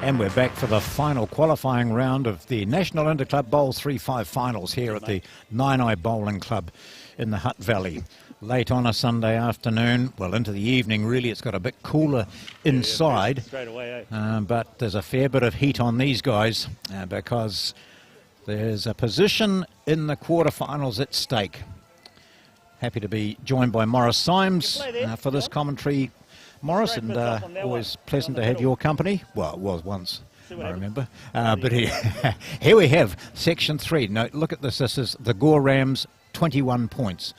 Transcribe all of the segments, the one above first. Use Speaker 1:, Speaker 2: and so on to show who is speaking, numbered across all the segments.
Speaker 1: And we're back for the final qualifying round of the National Interclub Bowls3Five finals here at the Naenae Bowling Club in the Hutt Valley. Late on a Sunday afternoon, well into the evening really, it's got a bit cooler inside, but there's a fair bit of heat on these guys because there's a position in the quarterfinals at stake. Happy to be joined by Morris Symes for this commentary. Morris, and always pleasant to have your company. Well, it was once, I remember. But here we have Section 3. Now, look at this. This is the Gore Rams, 21 points.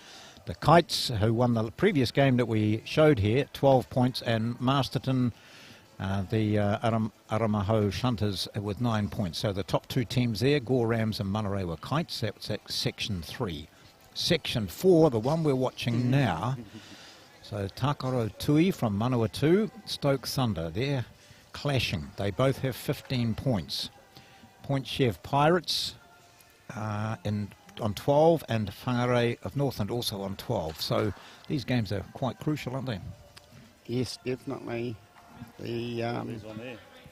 Speaker 1: The Kites, who won the previous game that we showed here, 12 points. And Masterton, the Aramaho Shunters, with 9 points. So the top two teams there, Gore Rams and Manarewa Kites. That's at Section 3. Section 4, the one we're watching now. So Takaro Tui from Manawatu, Stoke Thunder, they're clashing. They both have 15 points. Point Chev Pirates on 12 and Whangarei of Northland also on 12. So these games are quite crucial, aren't they?
Speaker 2: Yes, definitely. The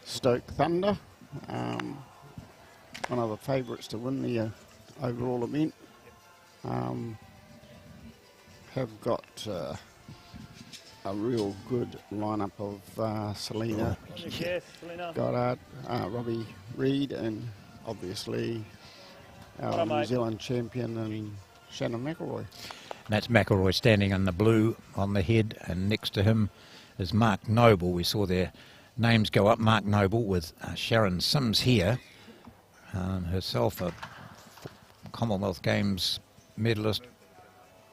Speaker 2: Stoke Thunder, one of the favourites to win the overall event, have got a real good lineup of Selina, Goddard, Robbie Reid, and obviously our New Zealand champion and Shannon McIlroy.
Speaker 1: That's McIlroy standing in the blue on the head, and next to him is Mark Noble. We saw their names go up. Mark Noble with Sharon Sims here, herself a Commonwealth Games medalist,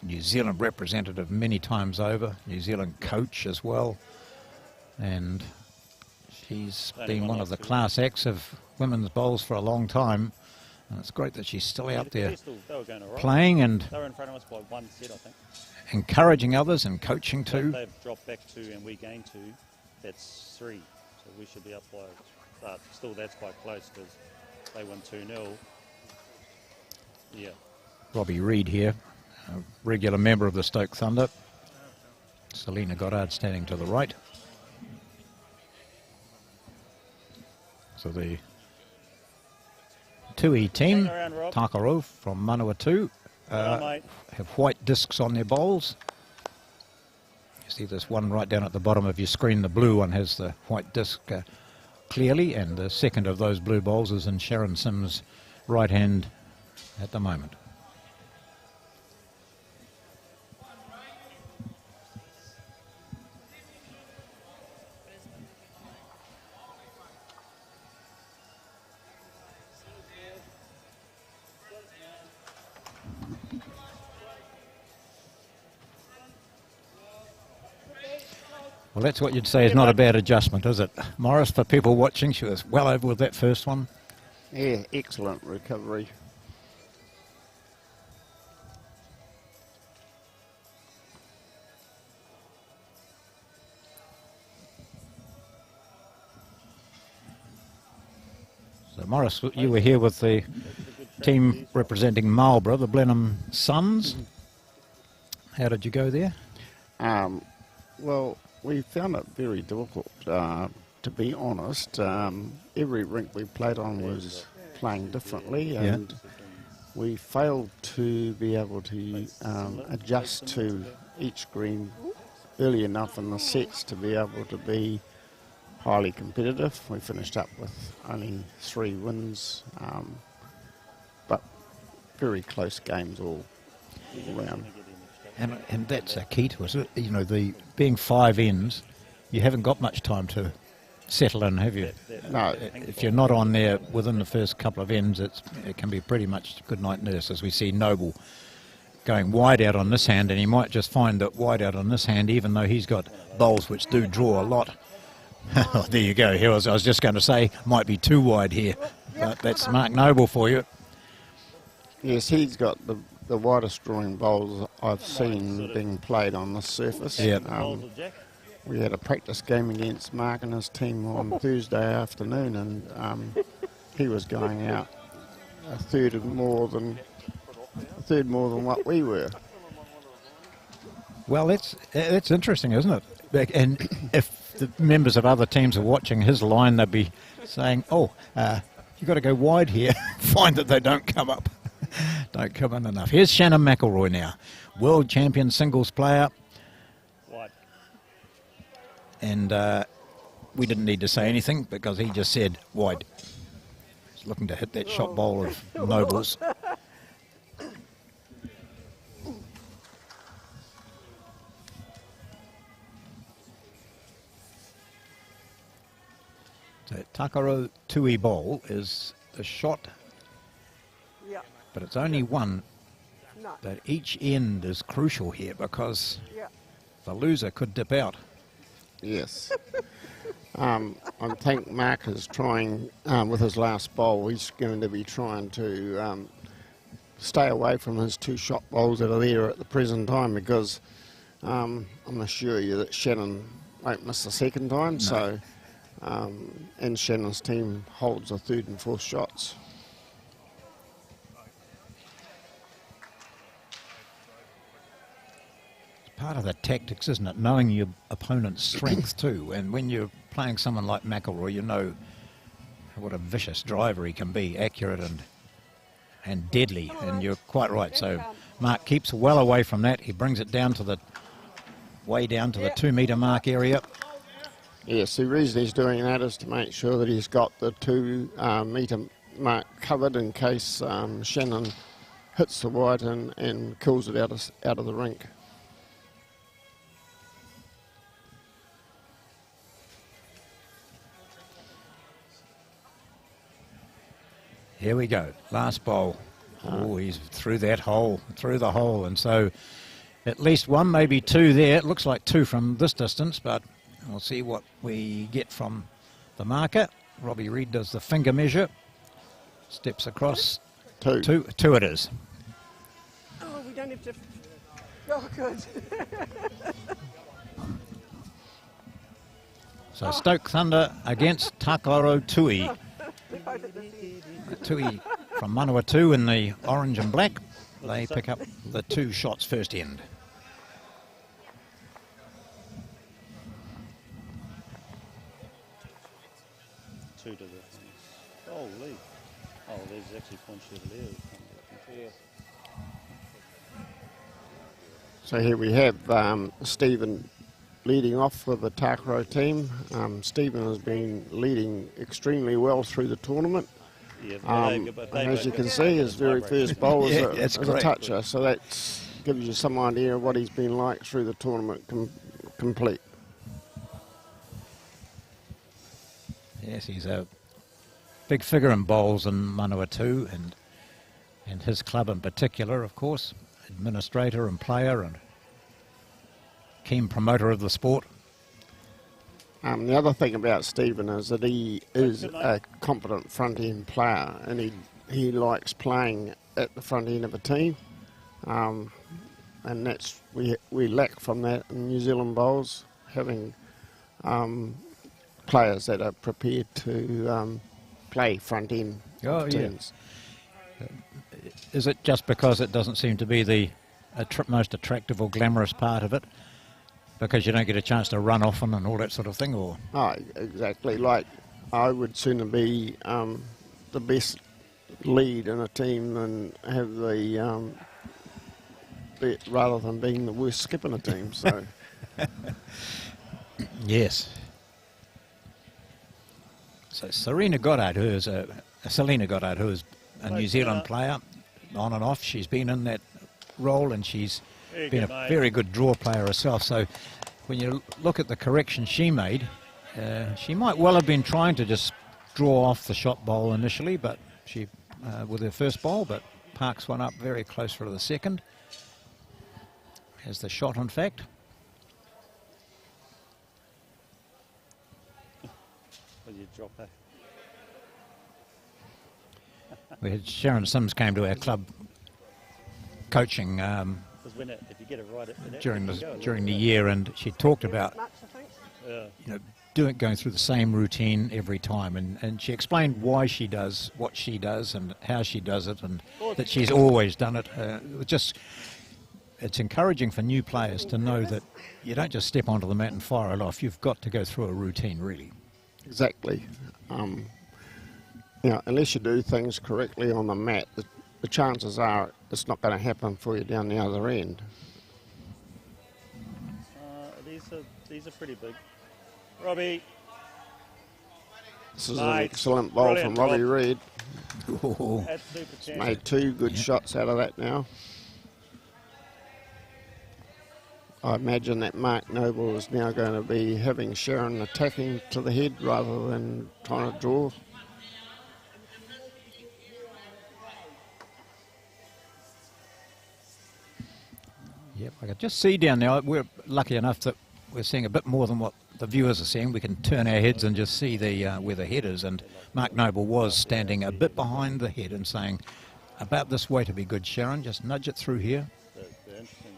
Speaker 1: New Zealand representative many times over, New Zealand coach as well, and she's been one of the class acts of women's bowls for a long time, and it's great that she's still out there playing and encouraging others and coaching too.
Speaker 3: They've dropped back 2 and we gained 2, that's 3, so we should be up by, but still that's quite close because they won 2-0. Yeah.
Speaker 1: Robbie Reid here, a regular member of the Stoke Thunder. Selina Goddard standing to the right. So the Tui team, Takaro from Manawatu, have white discs on their bowls. You see this one right down at the bottom of your screen. The blue one has the white disc clearly, and the second of those blue bowls is in Sharon Sims' right hand at the moment. Well, that's what you'd say is not a bad adjustment, is it? Morris, for people watching, she was well over with that first one.
Speaker 2: Yeah, excellent recovery.
Speaker 1: So, Morris, you were here with the team representing Marlborough, the Blenheim Suns. How did you go there?
Speaker 2: Well, we found it very difficult, to be honest. Every rink we played on was playing differently, and we failed to be able to adjust to each green early enough in the sets to be able to be highly competitive. We finished up with only 3 wins, but very close games all around.
Speaker 1: And that's a key to it. You know, the being 5 ends, you haven't got much time to settle in, have you?
Speaker 2: No.
Speaker 1: If you're not on there within the first couple of ends, it can be pretty much good night nurse, as we see Noble going wide out on this hand, and he might just find that wide out on this hand, even though he's got bowls which do draw a lot. There you go. I was just going to say, might be too wide here, but that's Mark Noble for you.
Speaker 2: Yes, he's got the widest drawing bowls I've seen being played on this surface.
Speaker 1: Yeah.
Speaker 2: We had a practice game against Mark and his team on Thursday afternoon, and he was going out a third more than what we were.
Speaker 1: Well, that's interesting, isn't it? And if the members of other teams are watching his line, they'd be saying, "Oh, you've got to go wide here." Find that they don't come up, don't come in enough. Here's Shannon McIlroy now, world champion singles player,
Speaker 3: Wide.
Speaker 1: and we didn't need to say anything because he just said wide. He's looking to hit that shot bowl of Noble's. So Takaro Tui bowl is a shot,
Speaker 4: Yeah.
Speaker 1: but it's only one.
Speaker 4: No.
Speaker 1: But each end is crucial here because
Speaker 4: Yeah.
Speaker 1: the loser could dip out.
Speaker 2: Yes. I think Mark is trying, with his last bowl, he's going to be trying to stay away from his 2 shot bowls that are there at the present time, because I'm assure you that Shannon won't miss the second time.
Speaker 1: No.
Speaker 2: So, and Shannon's team holds the 3rd and 4th shots.
Speaker 1: Part of the tactics, isn't it? Knowing your opponent's strength too. And when you're playing someone like McIlroy, you know what a vicious driver he can be, accurate and deadly. And you're quite right. So Mark keeps well away from that. He brings it down to the way down to the 2 metre mark area.
Speaker 2: Yes, the reason he's doing that is to make sure that he's got the 2 metre mark covered in case Shannon hits the white and kills it out of the rink.
Speaker 1: Here we go, last bowl. Oh, he's through that hole, through the hole, and so at least 1, maybe 2 there. It looks like 2 from this distance, but we'll see what we get from the marker. Robbie Reid does the finger measure, steps across.
Speaker 2: 2.
Speaker 1: 2 it is.
Speaker 4: Oh, we don't have to. Oh, good.
Speaker 1: So Stoke Thunder against Takaro Tui.
Speaker 4: We both at the same.
Speaker 1: Tui from Manawatu in the orange and black. They pick up the 2 shots first end.
Speaker 3: Two to the. Holy. Oh, there's actually points there.
Speaker 2: So here we have Stephen leading off with the Takaro team. Stephen has been leading extremely well through the tournament.
Speaker 3: Yeah,
Speaker 2: And as you can see, his very first bowl is,
Speaker 1: that's
Speaker 2: a
Speaker 1: great.
Speaker 2: toucher, so that gives you some idea of what he's been like through the tournament complete.
Speaker 1: Yes, he's a big figure in bowls in Manawatu and his club in particular, of course. Administrator and player and keen promoter of the sport.
Speaker 2: The other thing about Stephen is that he is a competent front-end player, and he likes playing at the front end of a team, and that's we lack from that in New Zealand bowls, having players that are prepared to play front end teams.
Speaker 1: Is it just because it doesn't seem to be the most attractive or glamorous part of it? Because you don't get a chance to run often and all that sort of thing, or?
Speaker 2: Oh, exactly. Like, I would sooner be the best lead in a team than have the rather than being the worst skip in a team. So,
Speaker 1: Yes. So Selina Goddard, who is a New Zealand player, on and off. She's been in that role, and she's been a very good draw player herself. So when you look at the correction she made, she might well have been trying to just draw off the shot bowl initially, but she with her first bowl, but parks one up very close for the second. Has the shot, in fact.
Speaker 3: Will you drop that?
Speaker 1: We had Sharon Sims came to our club coaching
Speaker 3: Because if you get it right,
Speaker 1: during the year, and she talked about
Speaker 4: Much, I think.
Speaker 1: going through the same routine every time, and she explained why she does what she does and how she does it, and that she's always done it. It was just it's encouraging for new players to know that you don't just step onto the mat and fire it off. You've got to go through a routine, really.
Speaker 2: Exactly. Unless you do things correctly on the mat, the chances are it's not going to happen for you down the other end.
Speaker 3: These are pretty big. Robbie.
Speaker 2: This is an excellent bowl from Robbie Reid.
Speaker 3: At super chance.
Speaker 2: Made 2 good shots out of that now. I imagine that Mark Noble is now going to be having Sharon attacking to the head rather than trying to draw.
Speaker 1: Yep, I can just see down there. We're lucky enough that we're seeing a bit more than what the viewers are seeing. We can turn our heads and just see the where the head is. And Mark Noble was standing a bit behind the head and saying, about this way to be good, Sharon. Just nudge it through here.
Speaker 3: The interesting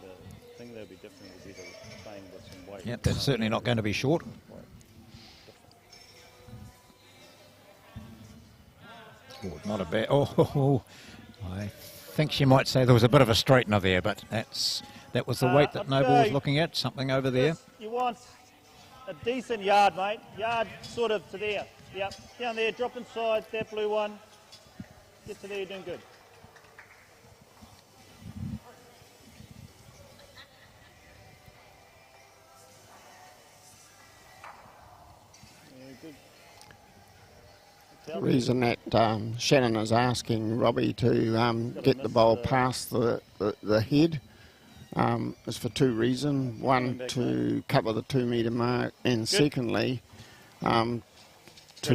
Speaker 3: thing that would be different would be the playing with some weight.
Speaker 1: Yep, that's certainly not going to be short. Oh, not a bad. Oh, I think she might say there was a bit of a straightener there, but that was the weight that Noble was looking at. Something over there.
Speaker 3: You want a decent yard, mate. Yard sort of to there. Yep, down there, drop inside that blue one. Get to there, you're doing good.
Speaker 2: The reason that Shannon is asking Robbie to get the bowl past the head is for 2 reasons. One, to cover the 2 metre mark, and secondly, to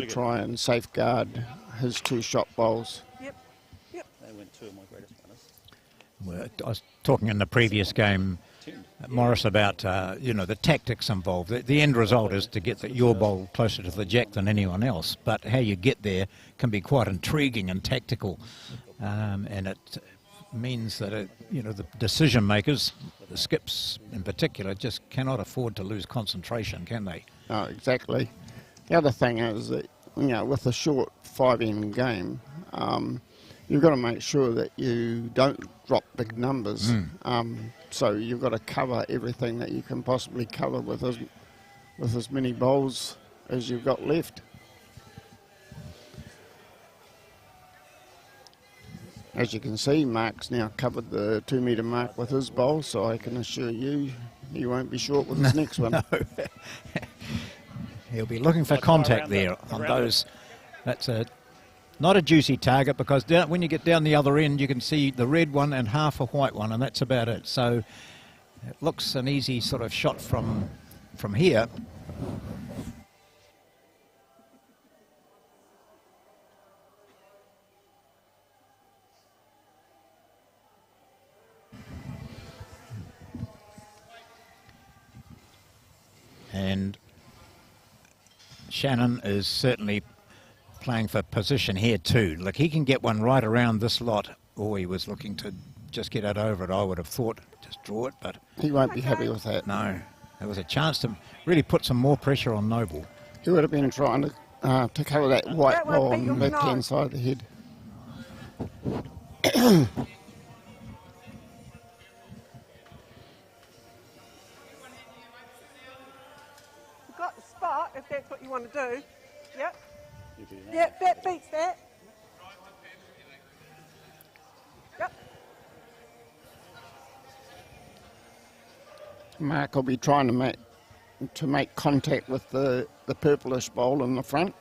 Speaker 2: try and safeguard his 2 shot bowls.
Speaker 4: Yep.
Speaker 3: They went 2 of my greatest runners.
Speaker 1: Well, I was talking in the previous game, Morris, about the tactics involved. The end result is to get your bowl closer to the jack than anyone else, but how you get there can be quite intriguing and tactical, and it means that the decision makers, the skips in particular, just cannot afford to lose concentration, can they?
Speaker 2: Oh, exactly. The other thing is that with a short 5-end game, you've got to make sure that you don't drop big numbers. So you've got to cover everything that you can possibly cover with as many bowls as you've got left. As you can see, Mark's now covered the 2 metre mark with his bowl, so I can assure you he won't be short with his next one.
Speaker 1: No. He'll be looking for contact there on those. That's not a juicy target, because when you get down the other end you can see the red one and half a white one, and that's about it. So it looks an easy sort of shot from here. And Shannon is certainly playing for position here too. Look, he can get one right around this lot. Oh, he was looking to just get it over it, I would have thought. Just draw it, but
Speaker 2: He won't be happy with that.
Speaker 1: no. There was a chance to really put some more pressure on Noble.
Speaker 2: He would have been trying to cover that white
Speaker 4: That
Speaker 2: ball
Speaker 4: won't
Speaker 2: on
Speaker 4: be
Speaker 2: the
Speaker 4: your
Speaker 2: left-hand
Speaker 4: nose.
Speaker 2: side of the head.
Speaker 4: You've got the spot, if that's what you want to do. Yep.
Speaker 3: You do that.
Speaker 4: Yep, that beats that. Yep.
Speaker 2: Mark will be trying to make contact with the purplish bowl in the front,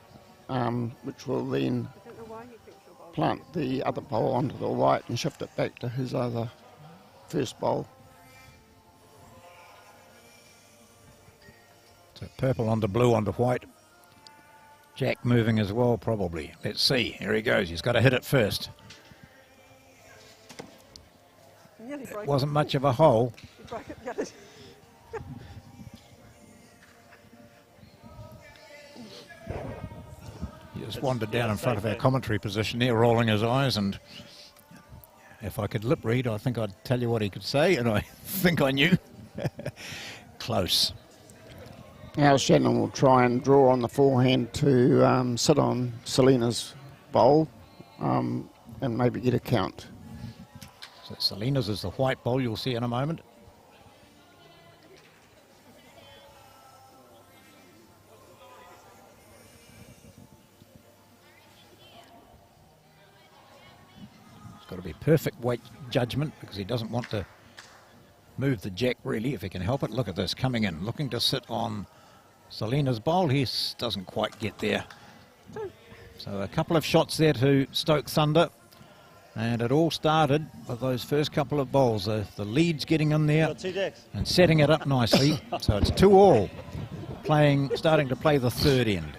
Speaker 2: which will then
Speaker 4: I don't know why he thinks you're bowling.
Speaker 2: plant the other bowl onto the white and shift it back to his other first bowl.
Speaker 1: So purple onto blue onto white. Jack moving as well, probably. Let's see. Here he goes. He's got to hit it first.
Speaker 4: Nearly broke
Speaker 1: Wasn't much of a hole.
Speaker 4: it. You broke it, got it.
Speaker 1: He just wandered down in front of our commentary position there, rolling his eyes, and if I could lip read, I think I'd tell you what he could say, and I think I knew. Close.
Speaker 2: Now Shannon will try and draw on the forehand to sit on Selina's bowl and maybe get a count.
Speaker 1: So Selina's is the white bowl you'll see in a moment. It's got to be perfect weight judgment because he doesn't want to move the jack really if he can help it. Look at this, coming in, looking to sit on Selina's bowl. He doesn't quite get there. So a couple of shots there to Stoke Thunder. And it all started with those first couple of bowls. The leads getting in there and setting it up nicely. So it's 2-all, starting to play the third end.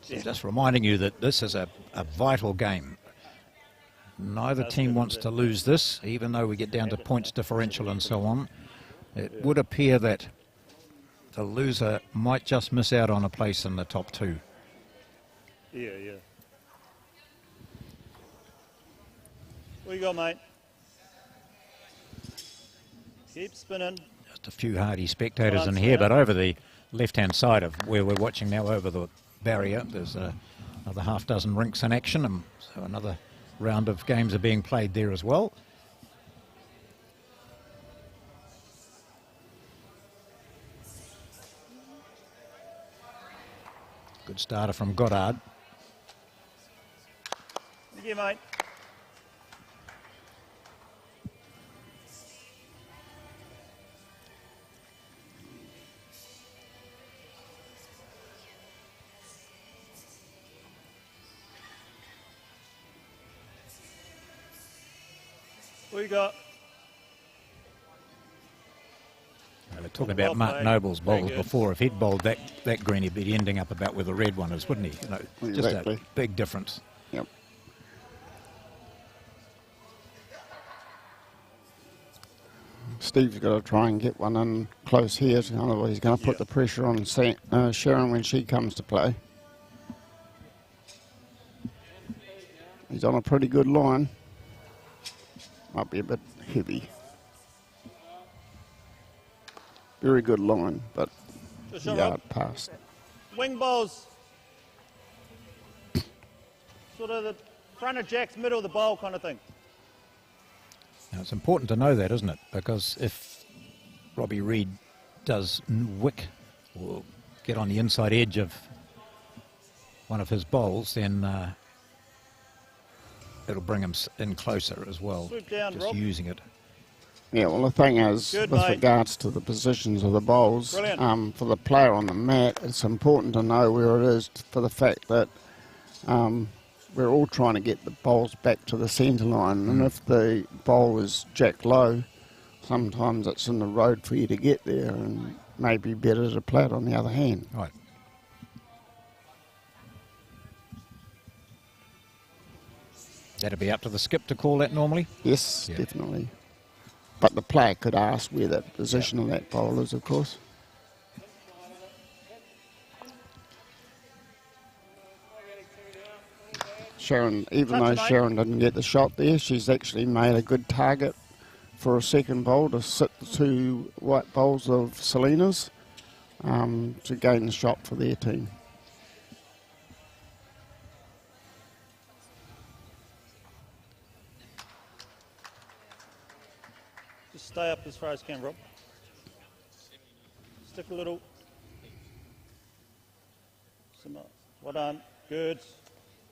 Speaker 1: So just reminding you that this is a vital game. Neither team wants to lose this, even though we get down to points differential and so on. It would appear that the loser might just miss out on a place in the top two.
Speaker 3: Yeah. What you got, mate? Keep spinning.
Speaker 1: Just a few hardy spectators in here, but over the left-hand side of where we're watching now, over the barrier, there's another half dozen rinks in action, and so another round of games are being played there as well. Good starter from Goddard.
Speaker 3: Thank you, mate. What you got?
Speaker 1: They were talking about Mark Noble's bowls before. If he'd bowled that green, he'd be ending up about where the red one is, wouldn't he? You know, just a big difference.
Speaker 2: Yep. Steve's got to try and get one in close here, otherwise he's going to put the pressure on Sharon when she comes to play. He's on a pretty good line. Might be a bit heavy. Very good line, but yard past.
Speaker 3: Wing bowls. Sort of the front of jacks, middle of the bowl kind of thing.
Speaker 1: Now it's important to know that, isn't it? Because if Robbie Reid does wick or get on the inside edge of one of his bowls, then it'll bring him in closer as well.
Speaker 3: Swoop down,
Speaker 1: just
Speaker 3: Rob.
Speaker 1: using it.
Speaker 2: Yeah, well, the thing is,
Speaker 3: Good,
Speaker 2: with
Speaker 3: mate.
Speaker 2: regards to the positions of the bowls, for the player on the mat, it's important to know where it is for the fact that we're all trying to get the bowls back to the centre line, and if the bowl is jack low, sometimes it's in the road for you to get there, and maybe better to play it on the other hand.
Speaker 1: Right. That'd be up to the skip to call that normally?
Speaker 2: Yes,
Speaker 1: Yeah.
Speaker 2: definitely. But the player could ask where that position of that bowl is, of course. Sharon, even though Sharon didn't get the shot there, she's actually made a good target for a second bowl to sit the two white bowls of Selina's to gain the shot for their team.
Speaker 3: Just stay up as far as you can, Rob. Stick a little. Well done. Good.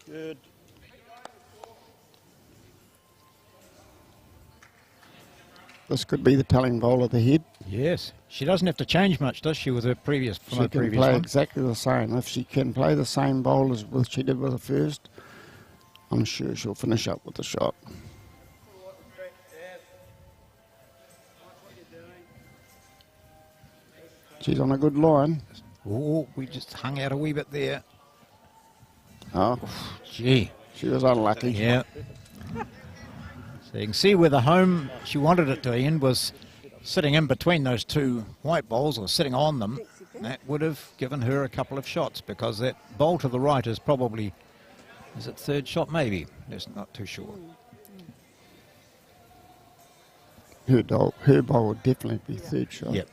Speaker 3: Good.
Speaker 2: This could be the telling bowl of the head.
Speaker 1: Yes. She doesn't have to change much, does she, with her previous
Speaker 2: She can
Speaker 1: previous
Speaker 2: play
Speaker 1: one?
Speaker 2: exactly the same. If she can play the same bowl as what she did with the first, I'm sure she'll finish up with the shot. She's on a good line.
Speaker 1: Oh, we just hung out a wee bit there.
Speaker 2: Oh,
Speaker 1: Gee.
Speaker 2: she was unlucky.
Speaker 1: Yeah. So you can see where the home she wanted it to end was sitting in between those two white bowls, or sitting on them. That would have given her a couple of shots, because that bowl to the right is probably, is it third shot maybe? Just not too sure.
Speaker 2: Her bowl would definitely be third shot.
Speaker 1: Yep.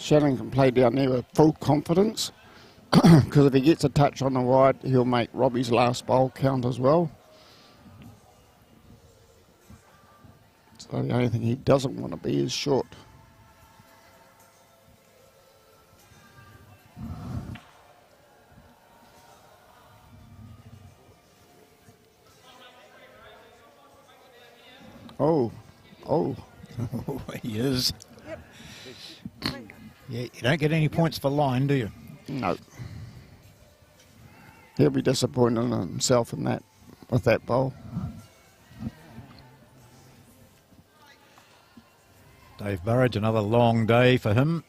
Speaker 2: Shannon can play down there with full confidence, because if he gets a touch on the wide, he'll make Robbie's last bowl count as well. So the only thing he doesn't want to be is short. Oh.
Speaker 1: He is.
Speaker 4: Yep.
Speaker 1: Yeah, you don't get any points for line, do you?
Speaker 2: No. He'll be disappointed in himself in that, with that bowl.
Speaker 1: Dave Burridge, another long day for him.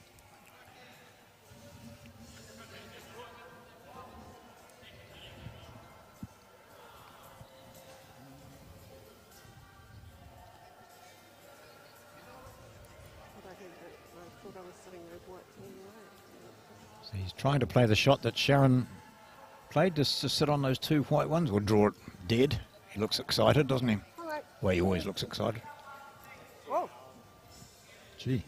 Speaker 4: I thought I was sitting there white anyway.
Speaker 1: So he's trying to play the shot that Sharon played, just to sit on those two white ones, or draw it dead. He looks excited, doesn't he?
Speaker 4: All right.
Speaker 1: Well, he always looks excited.
Speaker 4: Whoa.
Speaker 1: Gee.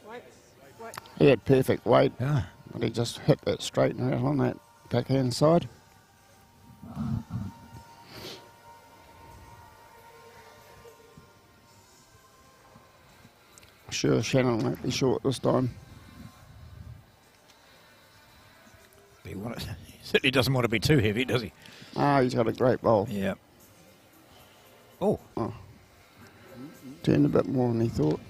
Speaker 4: Wait.
Speaker 2: He had perfect weight,
Speaker 1: Yeah.
Speaker 2: but he just hit that straight and out on that backhand side. Sure, Shannon won't be short this time.
Speaker 1: He certainly doesn't want to be too heavy, does he?
Speaker 2: Ah, he's got a great bowl.
Speaker 1: Yeah. Oh.
Speaker 2: Turned a bit more than he thought.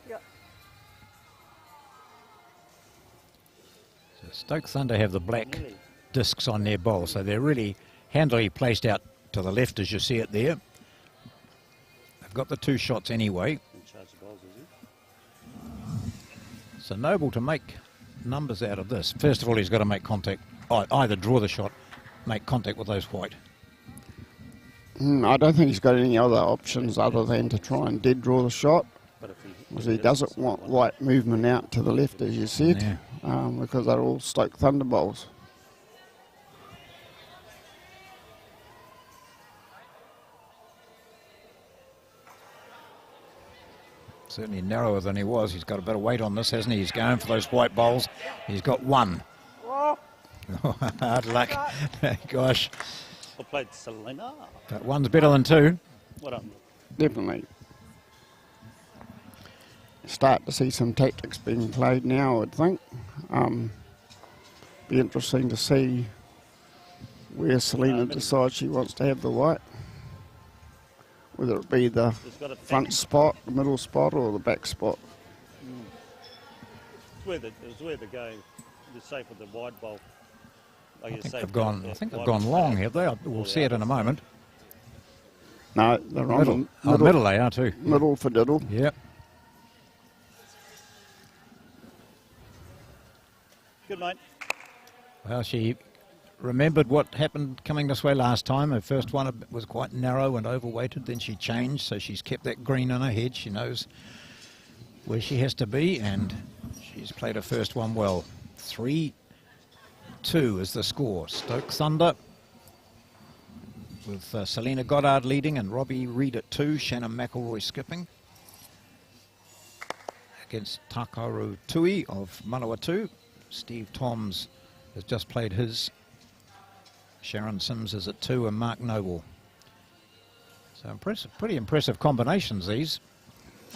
Speaker 4: Yep.
Speaker 1: So Stoke Thunder have the black discs on their bowl, so they're really handily placed out to the left as you see it there. They've got the two shots anyway.
Speaker 3: In charge of bowls, is he?
Speaker 1: So Noble to make numbers out of this. First of all, he's got to make contact, either draw the shot, make contact with those white.
Speaker 2: I don't think he's got any other options other than to try and dead draw the shot,
Speaker 3: But if
Speaker 2: because he doesn't want white movement out to the left, as you said, because they're all Stoke Thunder bowls.
Speaker 1: Certainly narrower than he was. He's got a bit of weight on this, hasn't he? He's going for those white bowls. He's got one.
Speaker 4: Whoa.
Speaker 1: Hard luck. Gosh.
Speaker 3: I played Selina.
Speaker 1: But one's better than two.
Speaker 3: What up?
Speaker 2: Definitely. Start to see some tactics being played now, I would think. Be interesting to see where Selina decides she wants to have the white. Whether it be the front spot, the middle spot, or the back spot.
Speaker 3: It was where the go. You're safe with the wide bowl. Like
Speaker 1: I
Speaker 3: you're
Speaker 1: think
Speaker 3: safe
Speaker 1: they've gone.
Speaker 3: with
Speaker 1: I think
Speaker 3: the
Speaker 1: they've
Speaker 3: wide
Speaker 1: gone
Speaker 3: bowl.
Speaker 1: long, have they? We'll see it in a moment.
Speaker 2: No, they're on
Speaker 1: Middle.
Speaker 2: the
Speaker 1: Oh, middle they are too.
Speaker 2: middle for diddle.
Speaker 1: Yep.
Speaker 3: Good, mate.
Speaker 1: Well, she remembered what happened coming this way last time. Her first one was quite narrow and overweighted. Then she changed, so she's kept that green in her head. She knows where she has to be, and she's played her first one well. 3-2 is the score. Stoke Thunder with Selina Goddard leading and Robbie Reid at 2. Shannon McIlroy skipping against Takaro Tui of Manawatu. Steve Toms has just played his. Sharon Sims is at 2 and Mark Noble. So impressive, pretty impressive combinations these.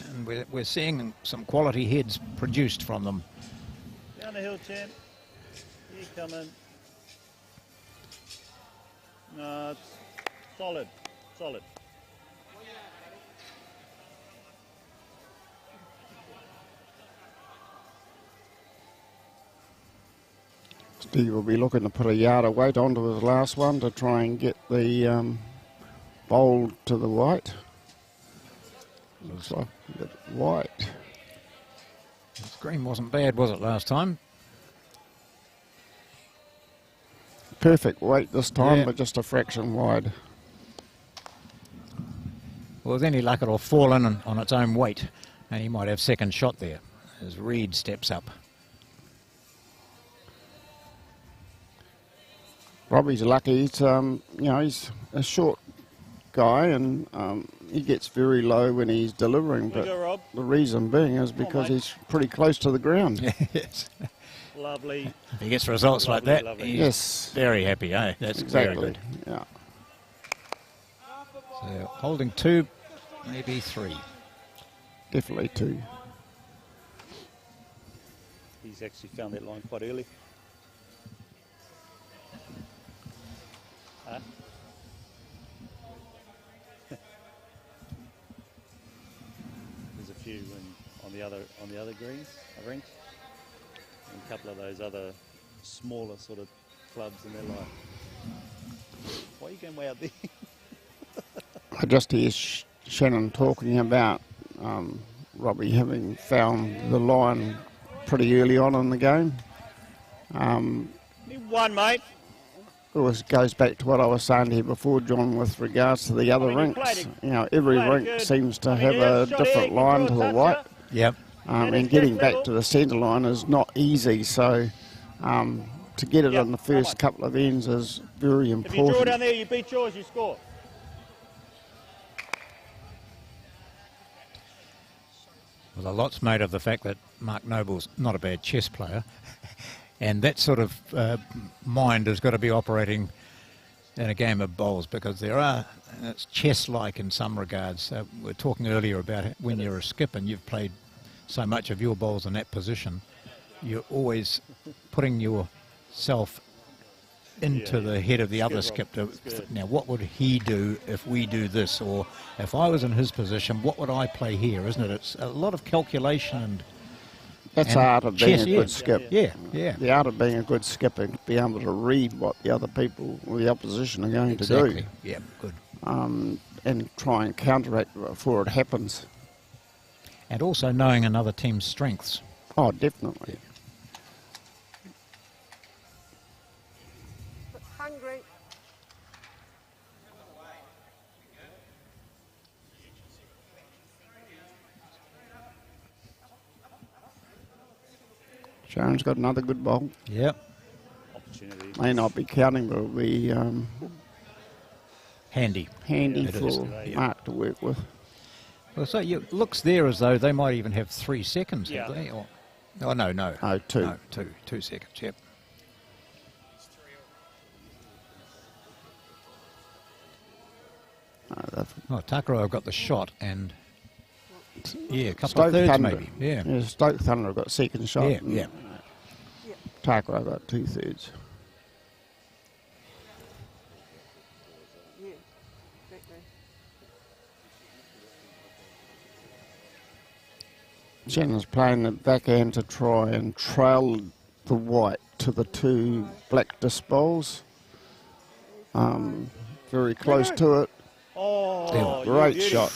Speaker 1: And we're seeing some quality heads produced from them.
Speaker 3: Down the hill, champ. You coming. No, it's solid. Solid.
Speaker 2: Steve will be looking to put a yard of weight onto his last one to try and get the bowl to the white. Looks like a bit white.
Speaker 1: This green wasn't bad, was it, last time?
Speaker 2: Perfect weight this time,
Speaker 1: Yeah.
Speaker 2: but just a fraction wide.
Speaker 1: Well, with any luck, it'll fall in on its own weight, and he might have second shot there as Reid steps up.
Speaker 2: Robbie's lucky. He's, he's a short guy, and he gets very low when he's delivering.
Speaker 3: There you
Speaker 2: But
Speaker 3: go, Rob.
Speaker 2: the reason being is because
Speaker 3: mate.
Speaker 2: he's pretty close to the ground.
Speaker 1: Yes.
Speaker 3: Lovely.
Speaker 1: If he gets results like that,
Speaker 3: Lovely.
Speaker 1: he's
Speaker 2: Yes,
Speaker 1: very happy, eh? That's very
Speaker 2: exactly.
Speaker 1: good.
Speaker 2: Yeah.
Speaker 1: So holding 2, maybe 3.
Speaker 2: Definitely 2.
Speaker 3: He's actually found that line quite early. Huh? There's a few on the other greens, I think, and a couple of those other smaller sort of clubs, and they're like, why are you going way out there?
Speaker 2: I just hear Shannon talking about Robbie having found the line pretty early on in the game.
Speaker 3: Need one, mate.
Speaker 2: It goes back to what I was saying here before, John, with regards to the other rinks. Every rink seems to have a different line to the white.
Speaker 1: Yep.
Speaker 2: And getting back to the centre line is not easy, so to get it in the first couple of ends is very
Speaker 3: If you draw
Speaker 2: important.
Speaker 3: down there, you beat yours, you score.
Speaker 1: Well, a lot's made of the fact that Mark Noble's not a bad chess player, and that sort of mind has got to be operating in a game of bowls, because it's chess-like in some regards. We were talking earlier about when you're a skip and you've played so much of your bowls in that position, you're always putting yourself into the head of the other skip. Now, what would he do if we do this? Or if I was in his position, what would I play here? Isn't it? It's a lot of calculation and
Speaker 2: That's the art of being
Speaker 1: chess,
Speaker 2: a good skip.
Speaker 1: Yeah.
Speaker 2: The art of being a good skipper, be able to read what the other people or the opposition are going to
Speaker 1: Exactly.
Speaker 2: do.
Speaker 1: Yeah, good.
Speaker 2: And try and counteract it before it happens.
Speaker 1: And also knowing another team's strengths.
Speaker 2: Oh, definitely.
Speaker 4: Hungry.
Speaker 2: Sharon's got another good bowl.
Speaker 1: Yep.
Speaker 3: Opportunity.
Speaker 2: May not be counting, but it'll be
Speaker 1: Handy.
Speaker 2: handy
Speaker 1: It is.
Speaker 2: for Mark to work with.
Speaker 1: Well, so it looks there as though they might even have 3 seconds,
Speaker 3: Yeah.
Speaker 1: have they? Or, oh, no.
Speaker 2: Oh, 2.
Speaker 1: No, 2 seconds, yep. Oh, Takaro have got the shot and, yeah, a couple of
Speaker 2: Stoke
Speaker 1: thirds
Speaker 2: Thunder.
Speaker 1: maybe. Yeah.
Speaker 2: Stoke Thunder have got second shot.
Speaker 1: Yeah,
Speaker 2: and
Speaker 1: yeah.
Speaker 2: Takaro got 2/3.
Speaker 4: Yeah, exactly.
Speaker 2: Shannon's playing the backhand to try and trail the white to the 2 black disc bowls. Very close to it.
Speaker 3: Oh,
Speaker 2: Great
Speaker 3: you
Speaker 2: shot.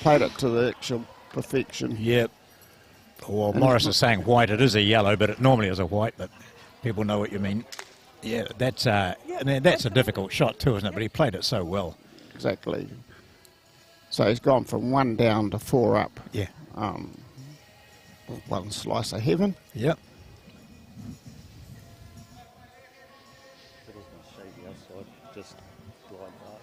Speaker 2: Played it to the actual perfection.
Speaker 1: Yep. Well, Morris is saying white. It is a yellow, but it normally is a white, but people know what you mean. Yeah, that's a difficult shot too, isn't it? But he played it so well.
Speaker 2: Exactly. So he's gone from 1 down to 4 up.
Speaker 1: Yeah.
Speaker 2: One slice of heaven.
Speaker 1: Yep.
Speaker 3: Shady outside, just glide by.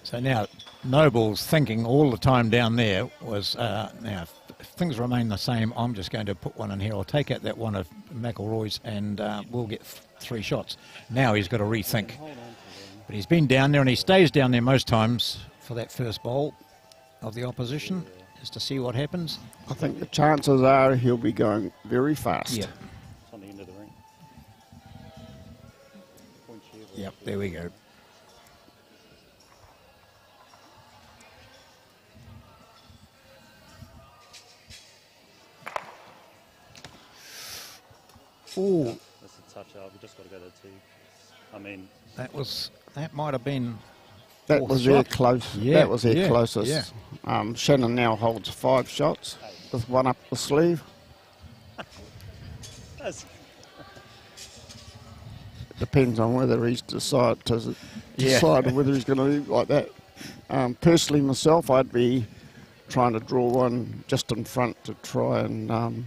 Speaker 1: So now Noble's thinking all the time down there was, now if things remain the same, I'm just going to put one in here. I'll take out that one of McIlroy's and we'll get 3 shots. Now he's got to rethink. But he's been down there and he stays down there most times for that first bowl of the opposition, just to see what happens.
Speaker 2: I think the chances are he'll be going very fast.
Speaker 1: Yep.
Speaker 3: It's on the end of the ring. Point here.
Speaker 1: Yep, there we go. Oh,
Speaker 3: That's a touch out. We've just got to go to 2. I mean,
Speaker 1: that might have been
Speaker 2: That
Speaker 1: fourth
Speaker 2: was their
Speaker 1: shot.
Speaker 2: close.
Speaker 1: Yeah,
Speaker 2: That was their
Speaker 1: yeah,
Speaker 2: closest. Shannon now holds 5 shots with 1 up the sleeve.
Speaker 3: that's,
Speaker 2: Depends on whether he's decided whether he's going to leave like that. Personally, myself, I'd be trying to draw one just in front to try and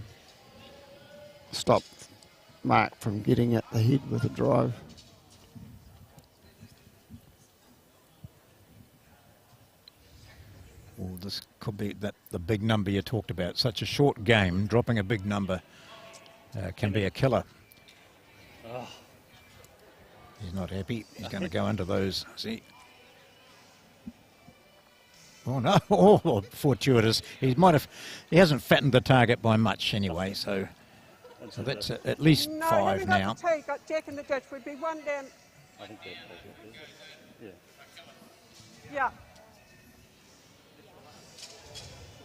Speaker 2: stop Mark from getting at the head with a drive.
Speaker 1: Well, this could be the big number you talked about. Such a short game, dropping a big number can be a killer.
Speaker 3: Oh,
Speaker 1: He's not happy. He's going to go into those. See? Oh no! Oh, fortuitous. He hasn't fattened the target by much anyway. So that's at least
Speaker 4: No,
Speaker 1: 5
Speaker 4: haven't got
Speaker 1: now.
Speaker 4: the tee, got Jack in the ditch. We'd be 1 down.
Speaker 3: I think that's yeah.
Speaker 4: Yeah.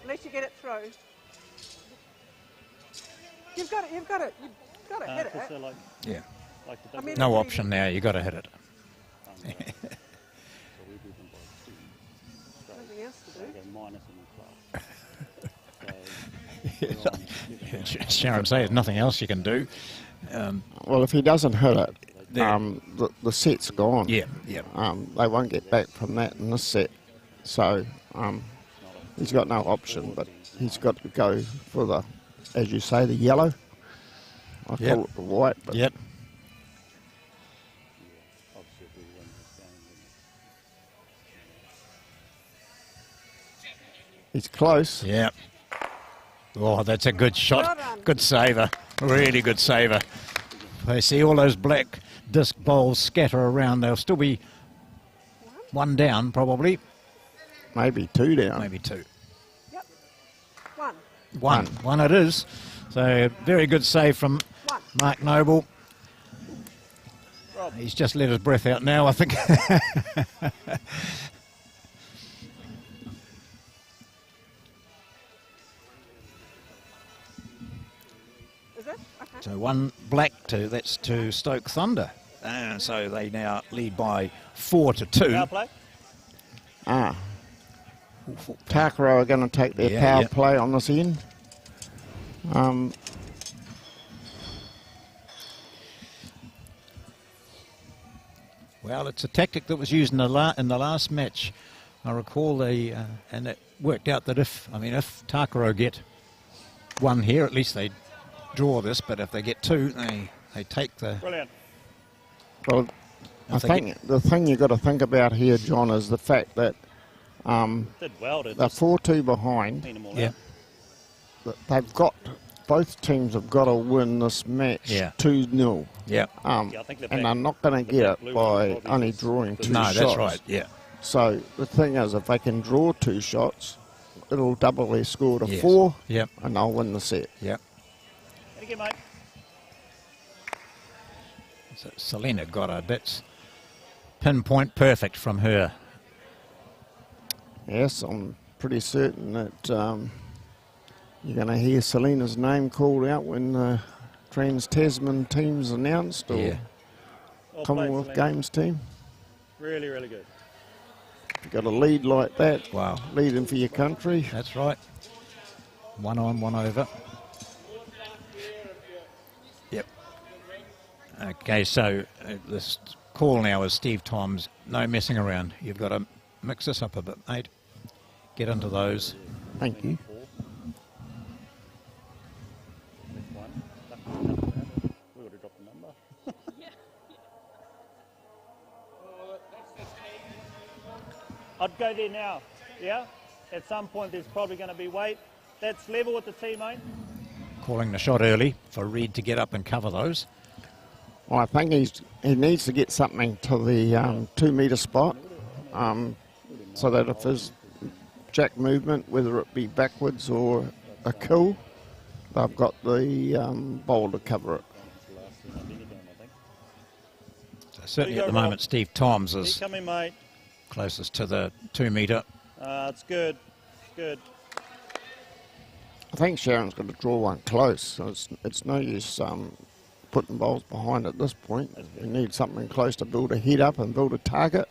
Speaker 4: At least you get it through. You've got it, you've got it. You've got to hit
Speaker 3: Because
Speaker 4: it.
Speaker 3: they're like,
Speaker 1: Yeah.
Speaker 3: like the
Speaker 4: I mean,
Speaker 1: No option now. You got to hit it.
Speaker 3: So we beat them by 2.
Speaker 4: Nothing else to
Speaker 3: So
Speaker 4: do.
Speaker 3: they go minus in the class. So we're on
Speaker 1: Sharon say there's nothing else you can do.
Speaker 2: Well, if he doesn't hit it,
Speaker 1: There.
Speaker 2: the set's gone.
Speaker 1: Yeah, yeah.
Speaker 2: They won't get back from that in this set. So he's got no option, but he's got to go for the, as you say, the yellow. I
Speaker 1: Yep.
Speaker 2: call it the white, but
Speaker 1: Yep.
Speaker 3: obviously if we win this game,
Speaker 2: he's close.
Speaker 1: Yeah. Oh, that's a good shot.
Speaker 4: Well done.
Speaker 1: Good saver. Really good saver. I see all those black disc bowls scatter around. They'll still be 1 down, probably.
Speaker 2: Maybe 2 down.
Speaker 1: Maybe 2.
Speaker 4: Yep. 1.
Speaker 1: 1. 1 it is. So very good save from
Speaker 4: 1.
Speaker 1: Mark Noble.
Speaker 3: Rob.
Speaker 1: He's just let his breath out now, I think.
Speaker 4: Is it? Okay.
Speaker 1: So 1 black that's to Stoke Thunder. And so they now lead by 4-2.
Speaker 3: Power play?
Speaker 2: Takaro are going to take their
Speaker 1: Yeah,
Speaker 2: power
Speaker 1: yeah.
Speaker 2: play on this end.
Speaker 1: Well, it's a tactic that was used in the last match. I recall and it worked out that if Takaro get 1 here, at least they draw this. But if they get 2, they take the.
Speaker 3: Brilliant.
Speaker 2: Well, I
Speaker 1: If they
Speaker 2: think the thing you've got to think about here, John, is the fact that
Speaker 3: Did well to
Speaker 2: they're
Speaker 3: just
Speaker 2: 4-2 behind.
Speaker 3: clean them all
Speaker 1: Yeah.
Speaker 3: out.
Speaker 2: That they've got, both teams have got to win this match
Speaker 1: Yeah.
Speaker 2: 2-0.
Speaker 1: Yeah.
Speaker 3: Yeah, I think they're
Speaker 2: And
Speaker 3: back.
Speaker 2: they're not going to get
Speaker 3: back
Speaker 2: it
Speaker 3: blue
Speaker 2: by
Speaker 3: and Robbie
Speaker 2: only
Speaker 3: just-
Speaker 2: drawing 2
Speaker 1: No,
Speaker 2: shots.
Speaker 1: that's right. Yeah.
Speaker 2: So the thing is, if they can draw 2 shots, it'll double their score to
Speaker 1: Yes.
Speaker 2: 4,
Speaker 1: Yep.
Speaker 2: and they'll win the set.
Speaker 1: Yep.
Speaker 3: Thank you, mate.
Speaker 1: So Selina Goddard. That's pinpoint perfect from her.
Speaker 2: Yes, I'm pretty certain that you're going to hear Selina's name called out when the Trans-Tasman team's announced, or
Speaker 1: Yeah.
Speaker 3: Well played,
Speaker 2: Commonwealth
Speaker 3: Selena.
Speaker 2: Games team.
Speaker 3: Really, really good.
Speaker 2: You've got a lead like that,
Speaker 1: Wow.
Speaker 2: leading for your country.
Speaker 1: That's right. 1 on, 1 over. Yep. Okay, so this call now is Steve Toms. No messing around. You've got to mix this up a bit, mate. Get into those.
Speaker 2: Thank you.
Speaker 3: 4. Next one. We would have dropped the number. I'd go there now. Yeah? At some point there's probably going to be weight. That's level with the tee, mate.
Speaker 1: Calling the shot early for Reed to get up and cover those.
Speaker 2: Well, I think he needs to get something to the 2 metre spot, so that if there's jack movement, whether it be backwards or a kill, they've got the bowl to cover it.
Speaker 1: So certainly
Speaker 3: There
Speaker 1: at
Speaker 3: you
Speaker 1: the
Speaker 3: go,
Speaker 1: moment,
Speaker 3: Rob.
Speaker 1: Steve Toms
Speaker 3: Keep
Speaker 1: is
Speaker 3: coming, mate.
Speaker 1: closest to the 2 metre.
Speaker 3: It's good. It's good.
Speaker 2: I think Sharon's got to draw one close, so it's no use putting bowls behind at this point. You need something close to build a head up and build a target.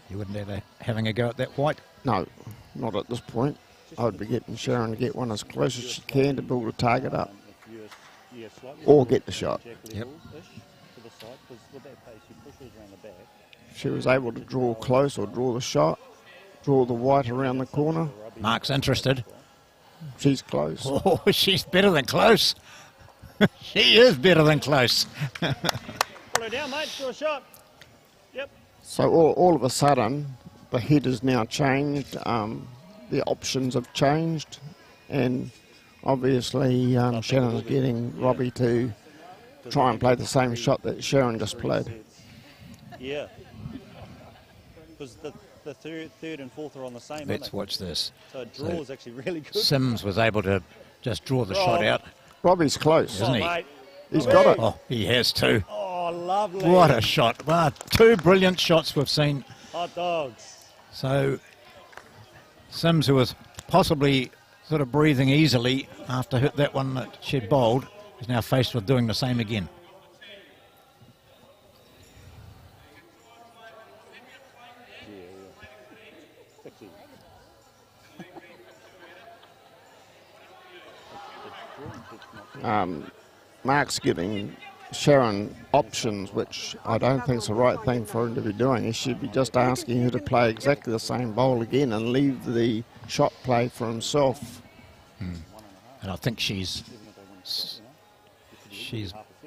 Speaker 1: You wouldn't ever having a go at that white?
Speaker 2: No, not at this point. I would be getting Sharon to get one as close as she can to build a target up, or get the shot.
Speaker 1: Yep.
Speaker 3: To the side, because with that pace, she pushes around the back.
Speaker 2: If she was able to draw close or draw the shot, draw the white around the corner,
Speaker 1: Mark's interested.
Speaker 2: she's close.
Speaker 1: Oh, she's better than close. She is better than close.
Speaker 3: Pull her down, mate. Do a shot. Yep.
Speaker 2: So all of a sudden, the head has now changed. The options have changed, and obviously Shannon's getting Robbie to try and play the same shot that Sharon just played.
Speaker 3: Yeah. Because the third and fourth are on the same.
Speaker 1: Let's watch this.
Speaker 3: So a draw is actually really good.
Speaker 1: Sims was able to just draw the shot out,
Speaker 2: Robbie's close.
Speaker 1: isn't he?
Speaker 3: Mate.
Speaker 2: He's got it.
Speaker 1: Oh, he has too.
Speaker 3: Oh, lovely.
Speaker 1: What a shot. Wow, 2 brilliant shots we've seen.
Speaker 3: Hot dogs.
Speaker 1: So Sims, who was possibly sort of breathing easily after that one that she'd bowled, is now faced with doing the same again.
Speaker 2: Mark's giving Sharon options, which I don't think is the right thing for him to be doing. He should be just asking her to play exactly the same bowl again and leave the shot play for himself.
Speaker 1: And I think she's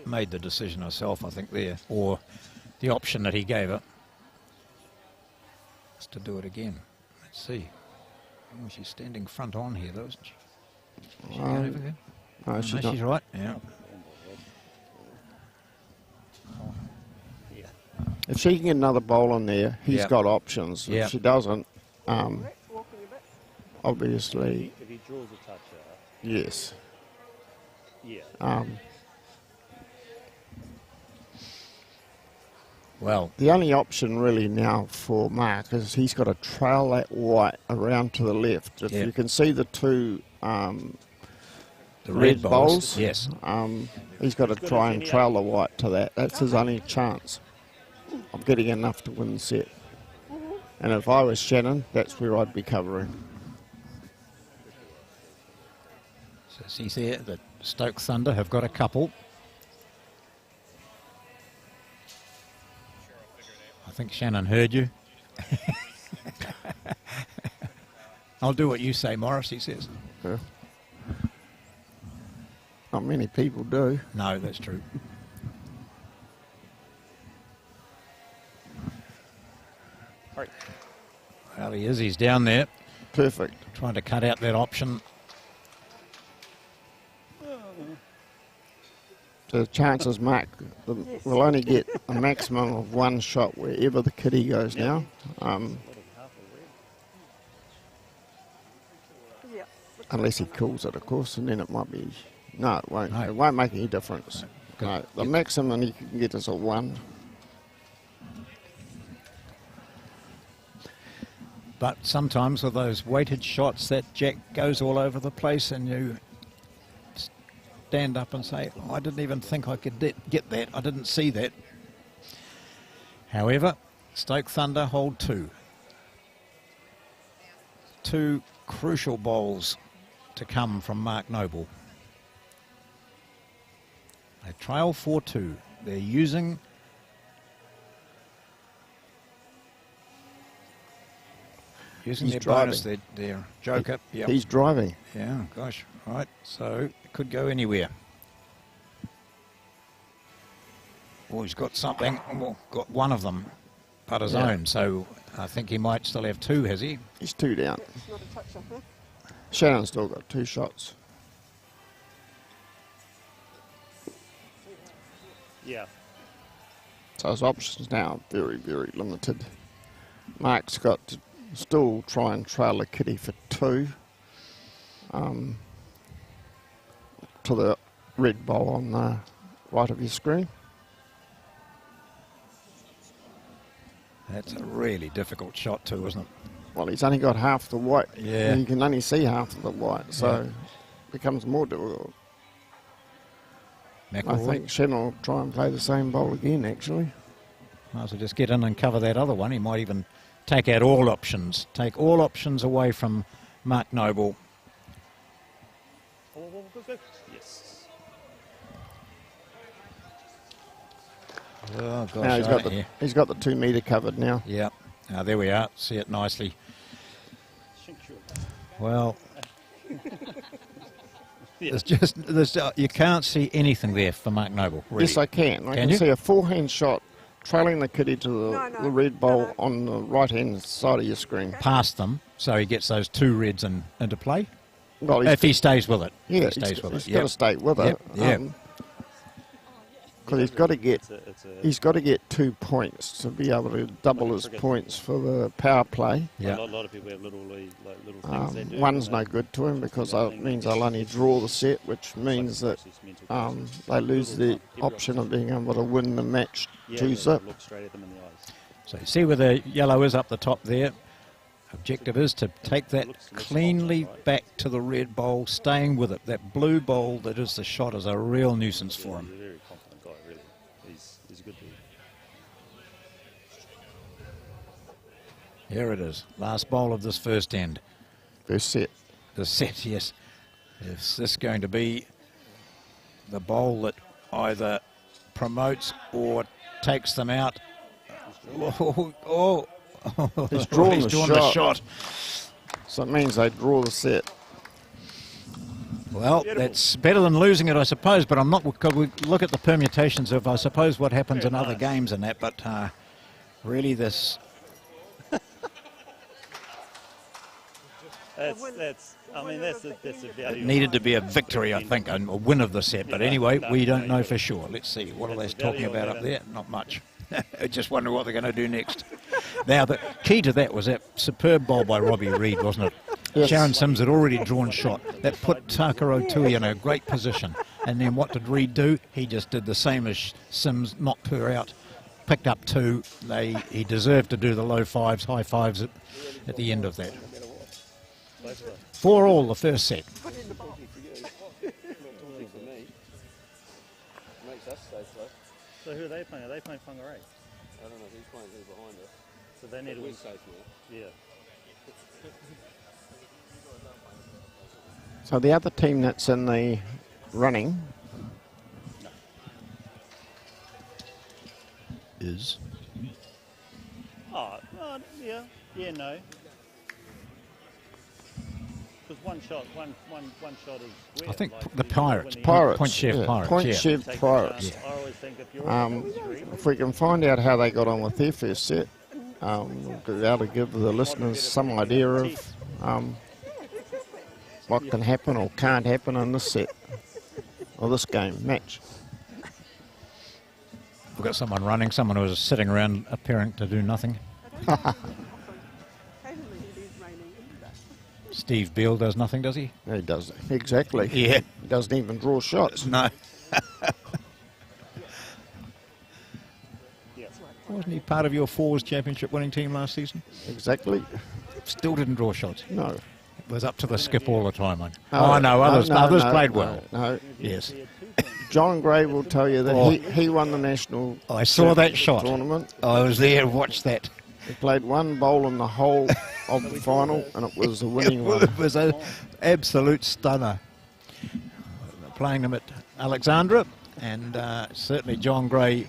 Speaker 1: made the decision herself, I think, there, or the option that he gave her is to do it again. Let's see. Oh, she's standing front on here, though, isn't she? Is she going over there?
Speaker 2: No, she's not.
Speaker 1: She's right, yeah.
Speaker 2: If she can get another bowl on there, he's
Speaker 1: Yep.
Speaker 2: got options.
Speaker 1: Yep.
Speaker 2: If she doesn't,
Speaker 4: Walking a bit.
Speaker 2: obviously,
Speaker 3: If he draws a touch out,
Speaker 2: yes.
Speaker 3: yeah.
Speaker 1: Well,
Speaker 2: The only option really now for Mark is he's got to trail that white around to the left. If
Speaker 1: Yep.
Speaker 2: you can see the two
Speaker 1: the
Speaker 2: red bowls,
Speaker 1: yes.
Speaker 2: he's got to try and trail the white to that. That's his only chance of getting enough to win the set. And if I was Shannon, that's where I'd be covering.
Speaker 1: So see there, the Stoke Thunder have got a couple. I think Shannon heard you. I'll do what you say, Morris, he says.
Speaker 2: Yeah. Not many people do.
Speaker 1: No, that's true.
Speaker 3: Hurry.
Speaker 1: Well, he is. He's down there
Speaker 2: Perfect.
Speaker 1: trying to cut out that option.
Speaker 2: So the chances Mark will only get a maximum of one shot wherever the kitty goes now.
Speaker 4: Yeah.
Speaker 2: Unless he calls it, of course, and then it might be... No, it won't.
Speaker 1: No.
Speaker 2: It won't make any difference.
Speaker 1: Good.
Speaker 2: No, the maximum he can get is a 1.
Speaker 1: But sometimes with those weighted shots, that jack goes all over the place and you stand up and say, oh, I didn't even think I could get that. I didn't see that. However, Stoke Thunder hold 2. 2 crucial bowls to come from Mark Noble. They trail 4-2. They're using
Speaker 2: He's
Speaker 1: their
Speaker 2: driving.
Speaker 1: bonus, their joker. Yep.
Speaker 2: He's driving.
Speaker 1: Yeah, gosh, right. So it could go anywhere. Oh, he's got something. Well, got one of them, but his
Speaker 2: Yeah.
Speaker 1: own. So I think he might still have 2, has he?
Speaker 2: He's 2 down.
Speaker 4: It's not a touch up, huh?
Speaker 2: Shannon's still got 2 shots.
Speaker 3: Yeah.
Speaker 2: So his options now are very, very limited. Mark's got to still try and trail the kitty for 2 to the red bowl on the right of your screen.
Speaker 1: That's a really difficult shot too, isn't it?
Speaker 2: Well, he's only got half the white.
Speaker 1: Yeah.
Speaker 2: And you can only see half of the white, so it becomes more difficult. I
Speaker 1: McIlroy.
Speaker 2: think Shannon will try and play the same bowl again, actually.
Speaker 1: Might as well just get in and cover that other one. He might even take out all options. Take all options away from Mark Noble.
Speaker 3: Oh, good. Yes.
Speaker 1: Oh, gosh.
Speaker 2: Now he's got the 2 metre covered now.
Speaker 1: Yeah. Now, there we are. See it nicely.
Speaker 3: Shink short.
Speaker 1: Well, There's just you can't see anything there for Mark Noble. Really.
Speaker 2: Yes, I can. I
Speaker 1: Can
Speaker 2: can
Speaker 1: you?
Speaker 2: see a forehand shot trailing the kitty to the red bowl on the right-hand side of your screen.
Speaker 1: Past them, so he gets those 2 reds into play.
Speaker 2: Well,
Speaker 1: If he stays with it.
Speaker 2: yeah,
Speaker 1: If he stays with
Speaker 2: he's
Speaker 1: it.
Speaker 2: got to
Speaker 1: Yep.
Speaker 2: stay with
Speaker 1: Yep,
Speaker 2: it.
Speaker 1: yep.
Speaker 2: Because he's got to get
Speaker 3: It's a
Speaker 2: he's got to get 2 points to be able to double his points for the power play.
Speaker 1: Yeah.
Speaker 3: A lot of people have little things they do.
Speaker 2: One's no good to him because it means they'll only draw the set, which means that they lose the option of being able to win the match 2-zip.
Speaker 3: Look straight at them in the eyes.
Speaker 1: So you see where the yellow is up the top there. Objective is to take that cleanly back to the red bowl, staying with it. That blue bowl that is the shot is a real nuisance for him.
Speaker 3: He's a very confident guy, really. He's a good dude.
Speaker 1: Here it is. Last bowl of this first end.
Speaker 2: First set.
Speaker 1: The set, yes. Is this going to be the bowl that either promotes or takes them out? Oh.
Speaker 2: He's drawn,
Speaker 1: He's
Speaker 2: the,
Speaker 1: drawn
Speaker 2: shot.
Speaker 1: the shot.
Speaker 2: So it means they draw the set.
Speaker 1: Well, that's better than losing it, I suppose, but I'm not, because we look at the permutations of, I suppose, what happens in other games and that, but really this...
Speaker 3: That's a value.
Speaker 1: It needed to be a victory, I think, and a win of the set, but anyway, we don't know for sure. Let's see, what are they talking about up there? Not much. I just wonder what they're going to do next. Now, the key to that was that superb bowl by Robbie Reed, wasn't it?
Speaker 2: Yes.
Speaker 1: Sharon Sims had already drawn shot. That put Takaro Tui in a great position. And then what did Reed do? He just did the same as Sims, knocked her out, picked up 2. He deserved to do the low 5s, high 5s at the end of that. 4-all the first set.
Speaker 3: So who are they playing? Are they playing Whangarei?
Speaker 5: I don't know, he's playing who's behind us.
Speaker 3: So they need to
Speaker 5: We're
Speaker 3: win.
Speaker 5: safe now.
Speaker 3: Yeah.
Speaker 2: So the other team that's in the running
Speaker 1: Is
Speaker 3: Oh, no. Because one shot is where,
Speaker 1: I think
Speaker 3: like,
Speaker 1: the Pirates.
Speaker 2: Pirates.
Speaker 1: Point Chef
Speaker 2: yeah,
Speaker 1: Pirates,
Speaker 2: Point
Speaker 1: yeah.
Speaker 2: Chef
Speaker 3: take a
Speaker 2: Pirates.
Speaker 3: chance. I always think if you're
Speaker 2: If we can find out how they got on with their first set, we'll be able to give the listeners some idea of what can happen or can't happen in this set or this game match.
Speaker 1: We've got someone running, someone who was sitting around appearing to do nothing.
Speaker 4: Occasionally it is raining, isn't it?
Speaker 1: Steve Beale does nothing, does he?
Speaker 2: He does exactly.
Speaker 1: Yeah.
Speaker 2: He doesn't even draw shots.
Speaker 1: No.
Speaker 3: Yeah.
Speaker 1: Wasn't he part of your Fours championship winning team last season?
Speaker 2: Exactly.
Speaker 1: Still didn't draw shots.
Speaker 2: No.
Speaker 1: It was up to the skip all the time.
Speaker 2: Oh,
Speaker 1: No, others
Speaker 2: no,
Speaker 1: played well.
Speaker 2: No.
Speaker 1: Yes.
Speaker 2: John Gray will tell you that
Speaker 1: Oh.
Speaker 2: he won the national
Speaker 1: I saw that shot.
Speaker 2: tournament.
Speaker 1: I was there and watched that.
Speaker 2: He played one bowl in the whole of the final, and it was the winning one.
Speaker 1: It was an absolute stunner. Playing them at Alexandra, and certainly John Gray,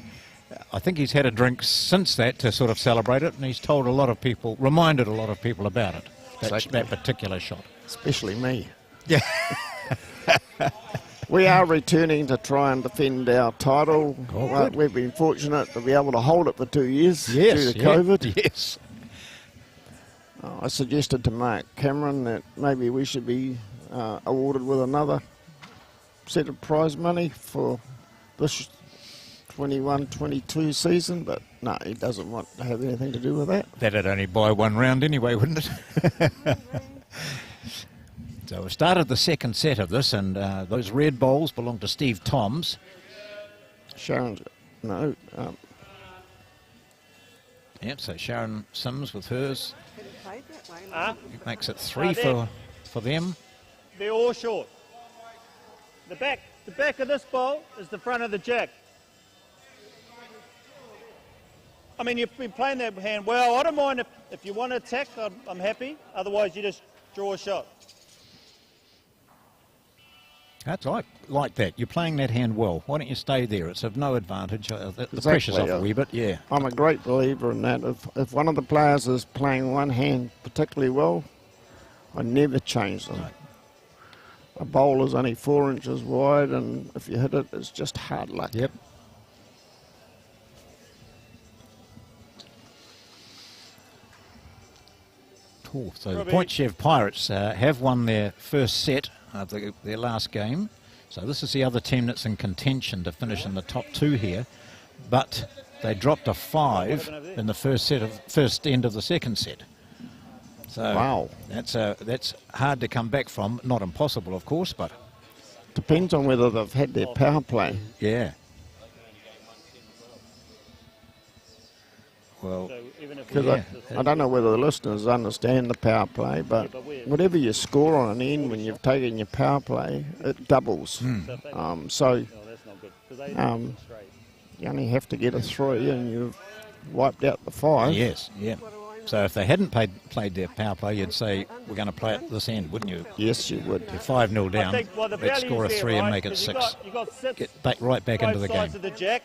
Speaker 1: I think he's had a drink since that to sort of celebrate it, and he's told a lot of people, reminded a lot of people about it, that particular shot.
Speaker 2: Especially me.
Speaker 1: Yeah.
Speaker 2: We are returning to try and defend our title.
Speaker 1: Oh,
Speaker 2: Well,
Speaker 1: good.
Speaker 2: we've been fortunate to be able to hold it for 2 years
Speaker 1: Yes,
Speaker 2: due to
Speaker 1: yeah,
Speaker 2: COVID.
Speaker 1: Yes.
Speaker 2: I suggested to Mark Cameron that maybe we should be awarded with another set of prize money for this 21-22 season, but no, he doesn't want to have anything to do with that.
Speaker 1: That'd only buy one round anyway, wouldn't it? So we started the second set of this, and those red bowls belong to Steve Toms.
Speaker 2: Sharon's, no,
Speaker 1: Yep, so Sharon Sims with hers
Speaker 4: Could have played that way.
Speaker 1: makes it 3 for them.
Speaker 3: They're all short. The back of this bowl is the front of the jack. I mean, you've been playing that hand well. I don't mind if you want to attack, I'm happy. Otherwise, you just draw a shot.
Speaker 1: That's like that. You're playing that hand well. Why don't you stay there? It's of no advantage. The
Speaker 2: Exactly,
Speaker 1: pressure's off
Speaker 2: yeah.
Speaker 1: a wee bit, yeah.
Speaker 2: I'm a great believer in that. If one of the players is playing one hand particularly well, I never change them. a bowl is only 4 inches wide, and if you hit it, it's just hard luck.
Speaker 1: Yep. Cool. So the
Speaker 3: Robbie.
Speaker 1: Point Chev Pirates have won their first set of their last game. So this is the other team that's in contention to finish in the top 2 here. But they dropped a 5 in the first end of the second set. So
Speaker 2: Wow.
Speaker 1: that's hard to come back from. Not impossible, of course, but
Speaker 2: Depends on whether they've had their power play.
Speaker 1: yeah. Well,
Speaker 3: So even if we
Speaker 2: Because
Speaker 3: have
Speaker 2: I don't know whether the listeners understand the power play, but whatever you score on an end when you've taken your power play, it doubles. So
Speaker 3: no, that's not good. 'Cause they
Speaker 2: Um,
Speaker 3: straight.
Speaker 2: you only have to get a 3 and you've wiped out the 5.
Speaker 1: yes, yeah. So if they hadn't played their power play, you'd say, we're going to play at this end, wouldn't you?
Speaker 2: Yes, you would.
Speaker 1: You're 5-0
Speaker 3: I
Speaker 1: down,
Speaker 3: think, well, the
Speaker 1: let's
Speaker 3: value
Speaker 1: score a
Speaker 3: is there,
Speaker 1: 3 and
Speaker 3: right?
Speaker 1: make it
Speaker 3: 'Cause
Speaker 1: 6.
Speaker 3: You got six
Speaker 1: Get back right back into the
Speaker 3: both sides
Speaker 1: game.
Speaker 3: of the jack.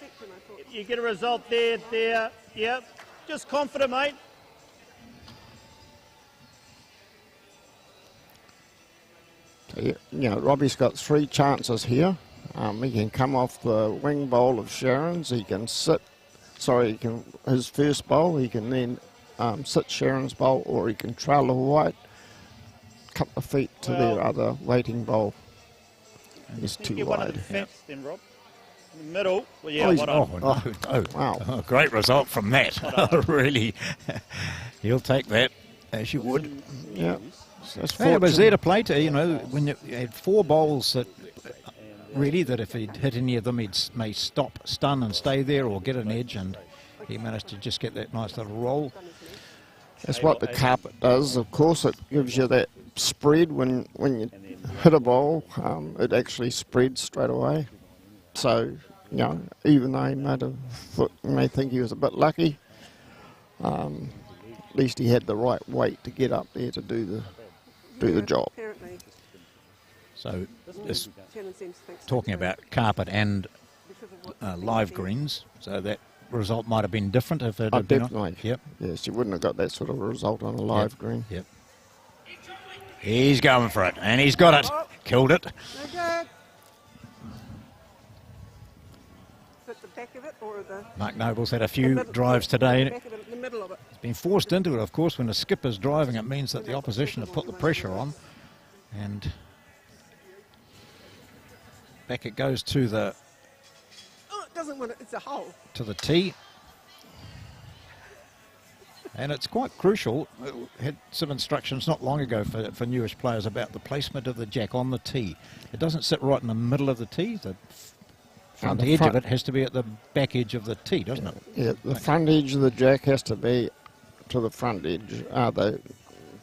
Speaker 3: You get a result there. Yeah, just confident, mate.
Speaker 2: So, you know, Robbie's got 3 chances here. He can come off the wing bowl of Sharon's. He can his first bowl. He can then sit Sharon's bowl, or he can trail the white, couple of feet to their other waiting bowl. He's
Speaker 3: You
Speaker 2: too
Speaker 3: get one of
Speaker 2: wide.
Speaker 3: the fence then, Rob. In the middle. Well, yeah,
Speaker 2: Oh, he's-
Speaker 3: what
Speaker 1: Oh,
Speaker 3: on?
Speaker 1: no.
Speaker 2: Wow.
Speaker 1: Oh, great result from that. Really. He'll take that, as you would.
Speaker 2: Yeah. That's
Speaker 1: Hey, it was there
Speaker 2: fortunate.
Speaker 1: to play to, when you had 4 bowls that really that if he'd hit any of them, he'd may stop, stun and stay there or get an edge, and he managed to just get that nice little roll.
Speaker 2: That's what the carpet does. Of course, it gives you that spread when you hit a bowl. It actually spreads straight away. So, even though he may think he was a bit lucky, at least he had the right weight to get up there to do the job.
Speaker 4: Apparently,
Speaker 1: So just
Speaker 4: Shannon seems to think so
Speaker 1: talking
Speaker 4: too,
Speaker 1: about carpet and
Speaker 4: because of what's
Speaker 1: live
Speaker 4: happening.
Speaker 1: greens, so that result might have been different if it
Speaker 2: Oh,
Speaker 1: had been on-
Speaker 2: definitely.
Speaker 1: Yep,
Speaker 2: Yes, you wouldn't have got that sort of result on a live
Speaker 1: Yep.
Speaker 2: green.
Speaker 1: yep. He's going for it, and he's got it. Killed it.
Speaker 4: No good. Is it the back of it or the
Speaker 1: Mark Noble's had a
Speaker 4: the
Speaker 1: few
Speaker 4: middle-
Speaker 1: drives
Speaker 4: the
Speaker 1: today.
Speaker 4: back of it, the middle of it?
Speaker 1: It's been forced into it, of course. When the skipper's driving, it means that the opposition have put the pressure on. And back it goes to the
Speaker 4: Oh, it doesn't want it. It's a hole.
Speaker 1: tee. And it's quite crucial. I had some instructions not long ago for newish players about the placement of the jack on the tee. It doesn't sit right in the middle of the tee. The front
Speaker 2: the
Speaker 1: edge
Speaker 2: front-
Speaker 1: of it has to be at the back edge of the tee, doesn't it?
Speaker 2: Yeah, the front edge of the jack has to be to the front edge, the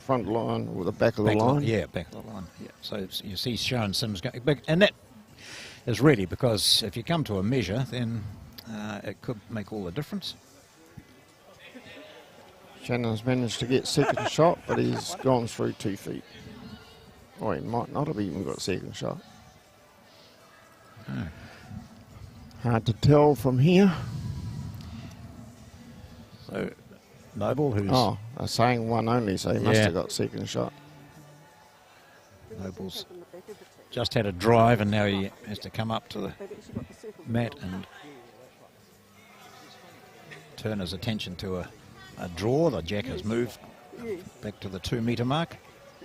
Speaker 2: front line or the back of the
Speaker 1: Back
Speaker 2: line.
Speaker 1: Yeah, back of the line. Yeah. So you see Sharon Sims going big, and that is really because if you come to a measure, then it could make all the difference.
Speaker 2: Shannon's managed to get second shot, but he's gone through 2 feet. Or he might not have even got second shot. Hard to tell from here.
Speaker 1: So Noble, who's
Speaker 2: Oh, they're saying 1 only, so he must
Speaker 1: Yeah.
Speaker 2: have got second shot.
Speaker 1: Noble's
Speaker 4: On the back of the tee.
Speaker 1: just had a drive, and now he has to come up to the
Speaker 4: They've actually got the circle.
Speaker 1: mat and turn his attention to a draw. The jack has moved
Speaker 4: Yes,
Speaker 1: back to the 2 metre mark.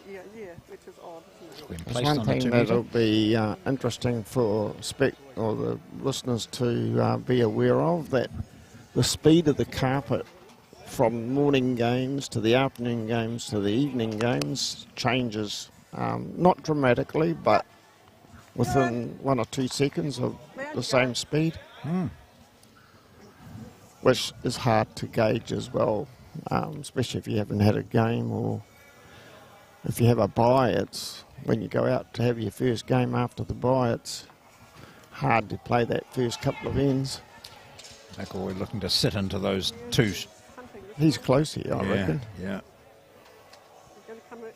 Speaker 4: yeah, which is odd, isn't it?
Speaker 1: Been
Speaker 2: There's
Speaker 1: placed
Speaker 2: one
Speaker 1: on the
Speaker 2: thing
Speaker 1: 2
Speaker 2: that'll
Speaker 1: metre.
Speaker 2: be interesting for the listeners to be aware of, that the speed of the carpet from morning games to the afternoon games to the evening games changes, not dramatically, but within 1 or 2 seconds of the same speed, which is hard to gauge as well, especially if you haven't had a game, or if you have a bye. It's when you go out to have your first game after the bye, it's hard to play that first couple of ends.
Speaker 1: McIlroy looking to sit into those 2.
Speaker 4: Hunting,
Speaker 2: He's close here, I reckon.
Speaker 1: Yeah.
Speaker 4: they're going to come at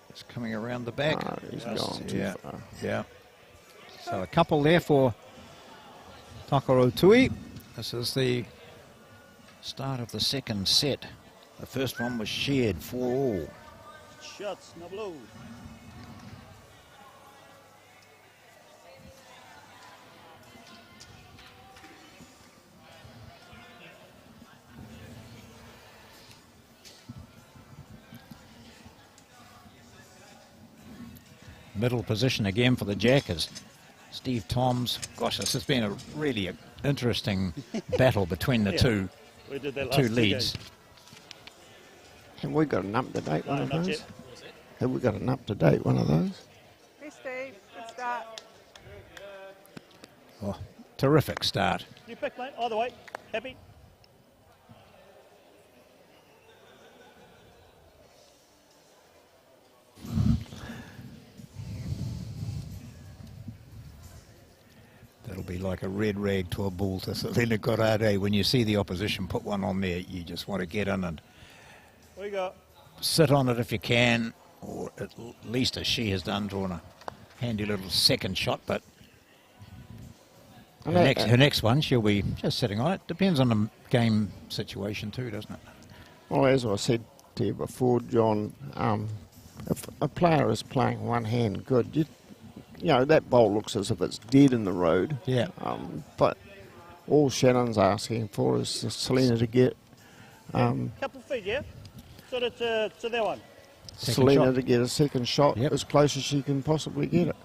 Speaker 1: It's coming around the back.
Speaker 2: Oh, he's
Speaker 1: Just-
Speaker 2: gone too
Speaker 1: yeah.
Speaker 2: far.
Speaker 1: Yeah. So a couple there for Takaro Tui. This is the start of the second set. The first one was shared 4-all.
Speaker 3: Shots, no blow.
Speaker 1: Middle position again for the Jackers. Steve Toms. Gosh, this has been a really interesting battle between the two
Speaker 3: We did that last
Speaker 1: two
Speaker 3: two
Speaker 1: leads.
Speaker 3: games.
Speaker 2: Have we got an up-to-date one
Speaker 3: No,
Speaker 2: of
Speaker 3: not
Speaker 2: those?
Speaker 3: yet.
Speaker 2: Have we got an up-to-date one of those?
Speaker 4: Hey, Steve. Good start.
Speaker 1: Oh, terrific start.
Speaker 3: You pick, mate. Either way. Happy?
Speaker 1: That'll be like a red rag to a bull to Selina Goddard. Eh? When you see the opposition put one on there, you just want to get in and
Speaker 3: What you got?
Speaker 1: sit on it if you can, or at least as she has done, drawn a handy little second shot. But her next one, she'll be just sitting on it. Depends on the game situation too, doesn't it?
Speaker 2: Well, as I said to you before, John, if a player is playing one hand good, you know, that bowl looks as if it's dead in the road.
Speaker 1: Yeah.
Speaker 2: But all Shannon's asking for is Selina to get
Speaker 3: Couple of feet, yeah? Sort of to that one.
Speaker 1: Second
Speaker 2: Selina
Speaker 1: shot.
Speaker 2: to get a second shot
Speaker 1: Yep.
Speaker 2: as close as she can possibly get it.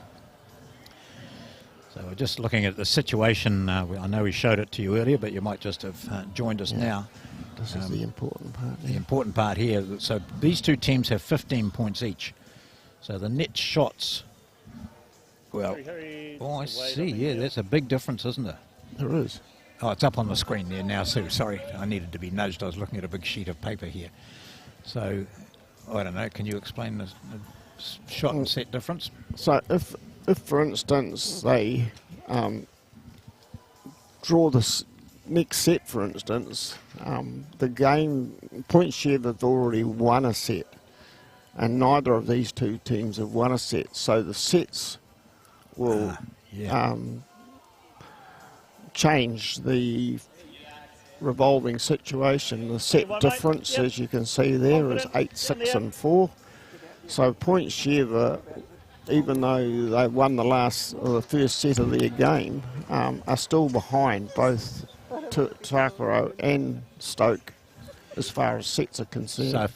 Speaker 1: So we're just looking at the situation. I know we showed it to you earlier, but you might just have joined us now.
Speaker 2: This is the important part.
Speaker 1: The important part here, so these two teams have 15 points each. So the net shots, well,
Speaker 3: Hurry,
Speaker 1: oh, I
Speaker 3: wait
Speaker 1: see,
Speaker 3: on the
Speaker 1: yeah,
Speaker 3: heel.
Speaker 1: that's a big difference, isn't it?
Speaker 2: There is.
Speaker 1: Oh, it's up on the screen there now, Sue. Sorry, I needed to be nudged. I was looking at a big sheet of paper here. So, I don't know, can you explain the shot and set difference?
Speaker 2: So if for instance, they draw this next set, for instance, the game point share, they've already won a set, and neither of these two teams have won a set. So the sets will
Speaker 1: Yeah.
Speaker 2: change the revolving situation. The set
Speaker 3: One, mate.
Speaker 2: difference,
Speaker 3: Yep.
Speaker 2: as you can see there, is
Speaker 3: Confident.
Speaker 2: 8,
Speaker 3: In
Speaker 2: 6
Speaker 3: there.
Speaker 2: and 4. So point share, even though they won the first set of their game, are still behind both Takaro and Stoke as far as sets are concerned.
Speaker 1: So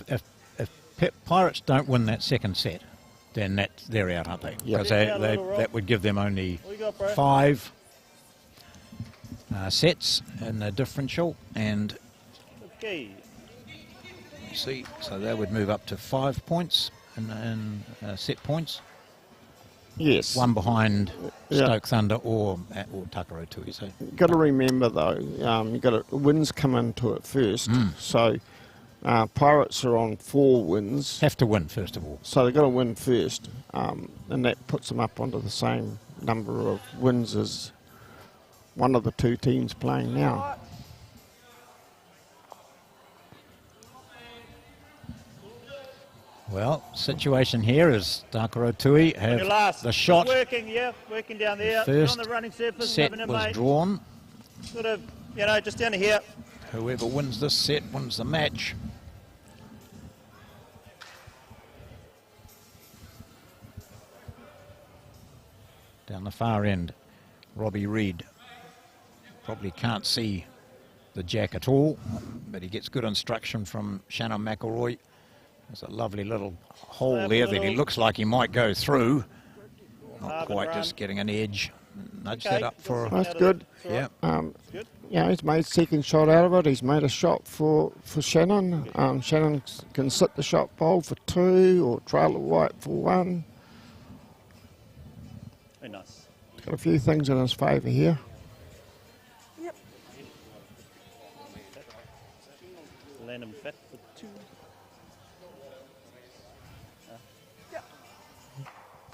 Speaker 1: if Pirates don't win that second set, then they're out, aren't they?
Speaker 2: Yep.
Speaker 1: Because
Speaker 3: Yeah, little rock.
Speaker 1: that would give them only
Speaker 3: What you got, bro?
Speaker 1: 5 sets in the differential, and
Speaker 3: Okay.
Speaker 1: see, so they would move up to 5 points in set points.
Speaker 2: Yes.
Speaker 1: One behind
Speaker 2: Yeah.
Speaker 1: Stoke Thunder or Takaro Tui. So
Speaker 2: You've got to remember though, you've got wins come into it first. So Pirates are on 4 wins.
Speaker 1: have to win first of all.
Speaker 2: So they've got to win first, and that puts them up onto the same number of wins as one of the two teams playing now.
Speaker 1: Well, situation here is Takaro Tui have
Speaker 3: Your last.
Speaker 1: the shot.
Speaker 3: Working, yeah. Working down there.
Speaker 1: First
Speaker 3: on the running surface.
Speaker 1: set
Speaker 3: having a
Speaker 1: was
Speaker 3: mate.
Speaker 1: drawn.
Speaker 3: Sort of, you know, just down to here.
Speaker 1: Whoever wins this set wins the match. Down the far end, Robbie Reed probably can't see the jack at all, but he gets good instruction from Shannon McIlroy. There's a lovely little hole
Speaker 3: Have a
Speaker 1: there that he
Speaker 3: little-
Speaker 1: looks like he might go through. Not
Speaker 3: Half and
Speaker 1: quite,
Speaker 3: run.
Speaker 1: just getting an edge. Nudge
Speaker 3: Okay.
Speaker 1: that up for
Speaker 2: That's
Speaker 3: Out of
Speaker 2: good.
Speaker 3: it. It's all right.
Speaker 1: yeah.
Speaker 3: Good.
Speaker 2: Yeah, he's made second shot out of it. He's made a shot for Shannon. Shannon can sit the shot bowl for 2 or trail it white for 1.
Speaker 3: Very nice.
Speaker 2: Got a few things in his favour here.
Speaker 4: Yep.
Speaker 3: Land him fat for 2.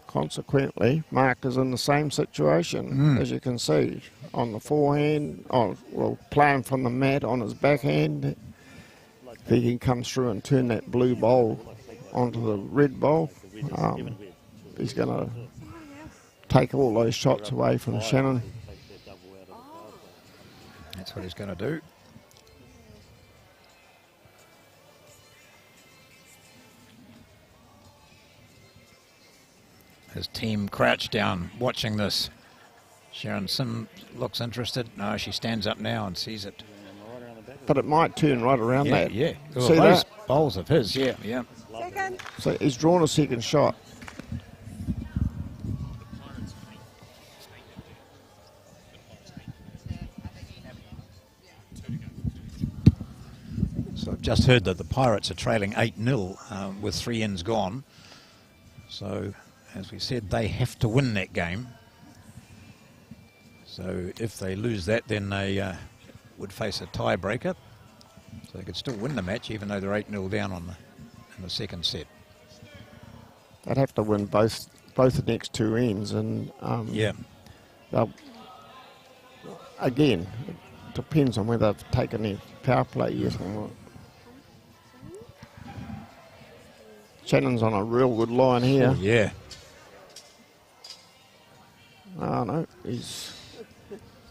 Speaker 2: Consequently, Mark is in the same situation, as you can see, on the forehand, playing from the mat on his backhand. If he can come through and turn that blue bowl onto the red bowl, he's going to take all those shots away from Shannon.
Speaker 1: That's what he's going to do. His team crouched down watching this. Sharon Sim looks interested. No, she stands up now and sees it.
Speaker 2: But it might turn right around
Speaker 1: Yeah,
Speaker 2: that.
Speaker 1: yeah. Well,
Speaker 2: See
Speaker 1: those
Speaker 2: that?
Speaker 1: bowls of his, yeah, yeah.
Speaker 4: Second.
Speaker 2: So he's drawn a second shot.
Speaker 1: just heard that the Pirates are trailing 8-0 with 3 ends gone. So, as we said, they have to win that game. So if they lose that, then they would face a tiebreaker. So they could still win the match, even though they're 8-0 down in the second set.
Speaker 2: They'd have to win both the next 2 ends, and
Speaker 1: Yeah.
Speaker 2: they'll, again, it depends on whether they've taken their power play yet or not. Shannon's on a real good line here.
Speaker 1: Oh, yeah.
Speaker 2: Oh no, he's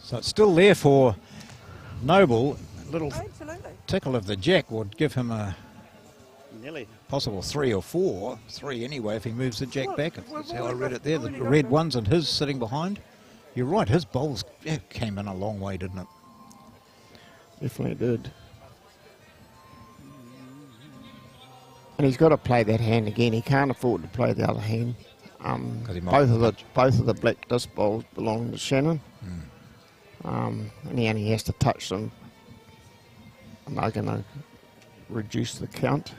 Speaker 1: So it's still there for Noble. A little
Speaker 4: Absolutely.
Speaker 1: tickle of the jack would give him a
Speaker 3: Nearly.
Speaker 1: possible 3 or 4. 3 anyway if he moves the jack
Speaker 4: Well,
Speaker 1: back.
Speaker 4: well,
Speaker 1: That's how I read it there. The
Speaker 4: already got
Speaker 1: red
Speaker 4: them.
Speaker 1: ones and his sitting behind. You're right, his bowls came in a long way, didn't it?
Speaker 2: definitely did. And he's got to play that hand again. He can't afford to play the other hand.
Speaker 1: 'Cause he might
Speaker 2: Both of the black disc bowls belong to Shannon. And he only has to touch them. And they're going to reduce the count.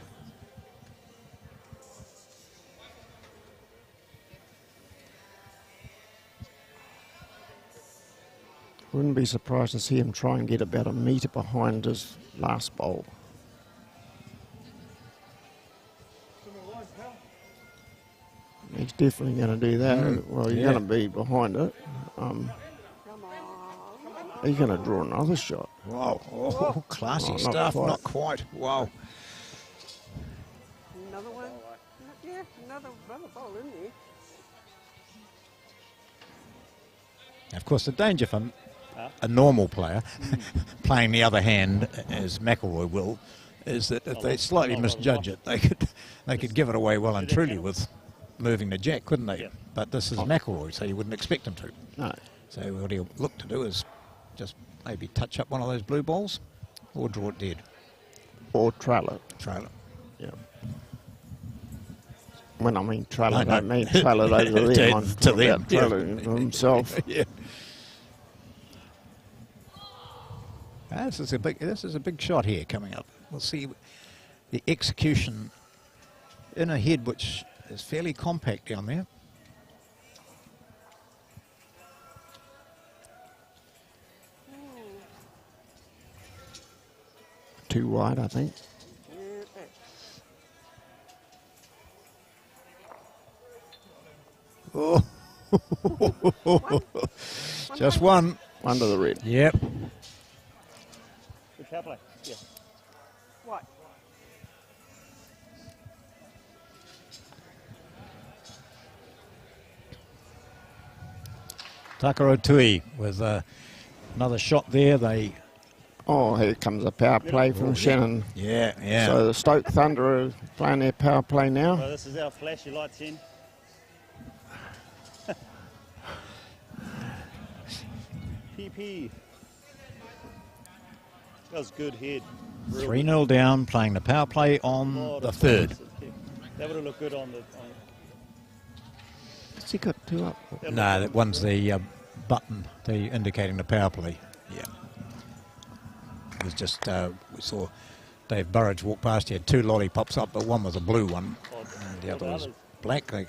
Speaker 2: Wouldn't be surprised to see him try and get about a metre behind his last bowl. He's definitely going to do that. Well, he's
Speaker 1: yeah.
Speaker 2: going to be behind it.
Speaker 4: Come on.
Speaker 2: He's going to draw another shot.
Speaker 1: Wow, oh, classy
Speaker 2: Oh, not
Speaker 1: stuff,
Speaker 2: quite.
Speaker 1: not quite. Wow.
Speaker 4: Another one. Yeah, another bowl in there.
Speaker 1: Of course, the danger for a normal player playing the other hand, as McIlroy will, is that if they slightly misjudge it, they could give it away well and truly with moving the jack, couldn't they?
Speaker 3: Yep.
Speaker 1: But this is McIlroy, so you wouldn't expect him to.
Speaker 2: No.
Speaker 1: So what he'll look to do is just maybe touch up one of those blue balls or draw it dead.
Speaker 2: Or trail it.
Speaker 1: Trail it.
Speaker 2: Yeah. When I mean trail it,
Speaker 1: No,
Speaker 2: I
Speaker 1: no.
Speaker 2: mean trail it over them.
Speaker 1: To
Speaker 2: I'm
Speaker 1: them,
Speaker 2: talking about
Speaker 1: yeah.
Speaker 2: trailing it himself.
Speaker 1: Yeah. This is a big shot here coming up. We'll see the execution in a head which is fairly compact down there.
Speaker 2: Too wide, I think.
Speaker 4: Yeah,
Speaker 1: Oh, just one.
Speaker 2: Under the red.
Speaker 1: Yep.
Speaker 3: Good power play. Yeah.
Speaker 4: What?
Speaker 1: Takaro Tui with another shot there. They,
Speaker 2: Oh, here comes a power play from Shannon.
Speaker 1: yeah.
Speaker 2: So the Stoke Thunder are playing their power play now.
Speaker 3: So this is our flashy lights in. PP. That was good head. Real
Speaker 1: 3-0 down, playing the power play on
Speaker 3: lot
Speaker 1: the
Speaker 3: of
Speaker 1: third.
Speaker 3: points. That would have looked good on the.
Speaker 2: Has he got 2 up?
Speaker 1: No, that one's the button, indicating the power play. Yeah. It was just, we saw Dave Burridge walk past. He had 2 lollipops up, but one was a blue one, and the other was black. They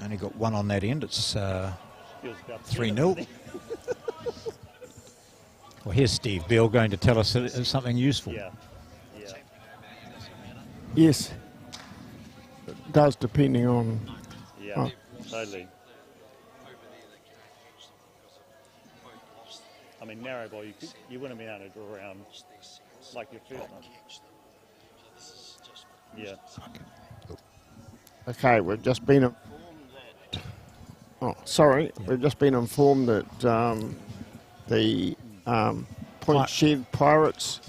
Speaker 1: only got one on that end. It's 3-0. Well, here's Steve Beale going to tell us something useful.
Speaker 3: Yeah. Yeah.
Speaker 2: Yes. It does, depending on...
Speaker 3: Yeah.
Speaker 2: Oh.
Speaker 3: Totally. I mean, narrow ball, you wouldn't have been able to draw around like your first one. Yeah.
Speaker 2: Okay, we've just been... We've just been informed that the Point Shed Pirates,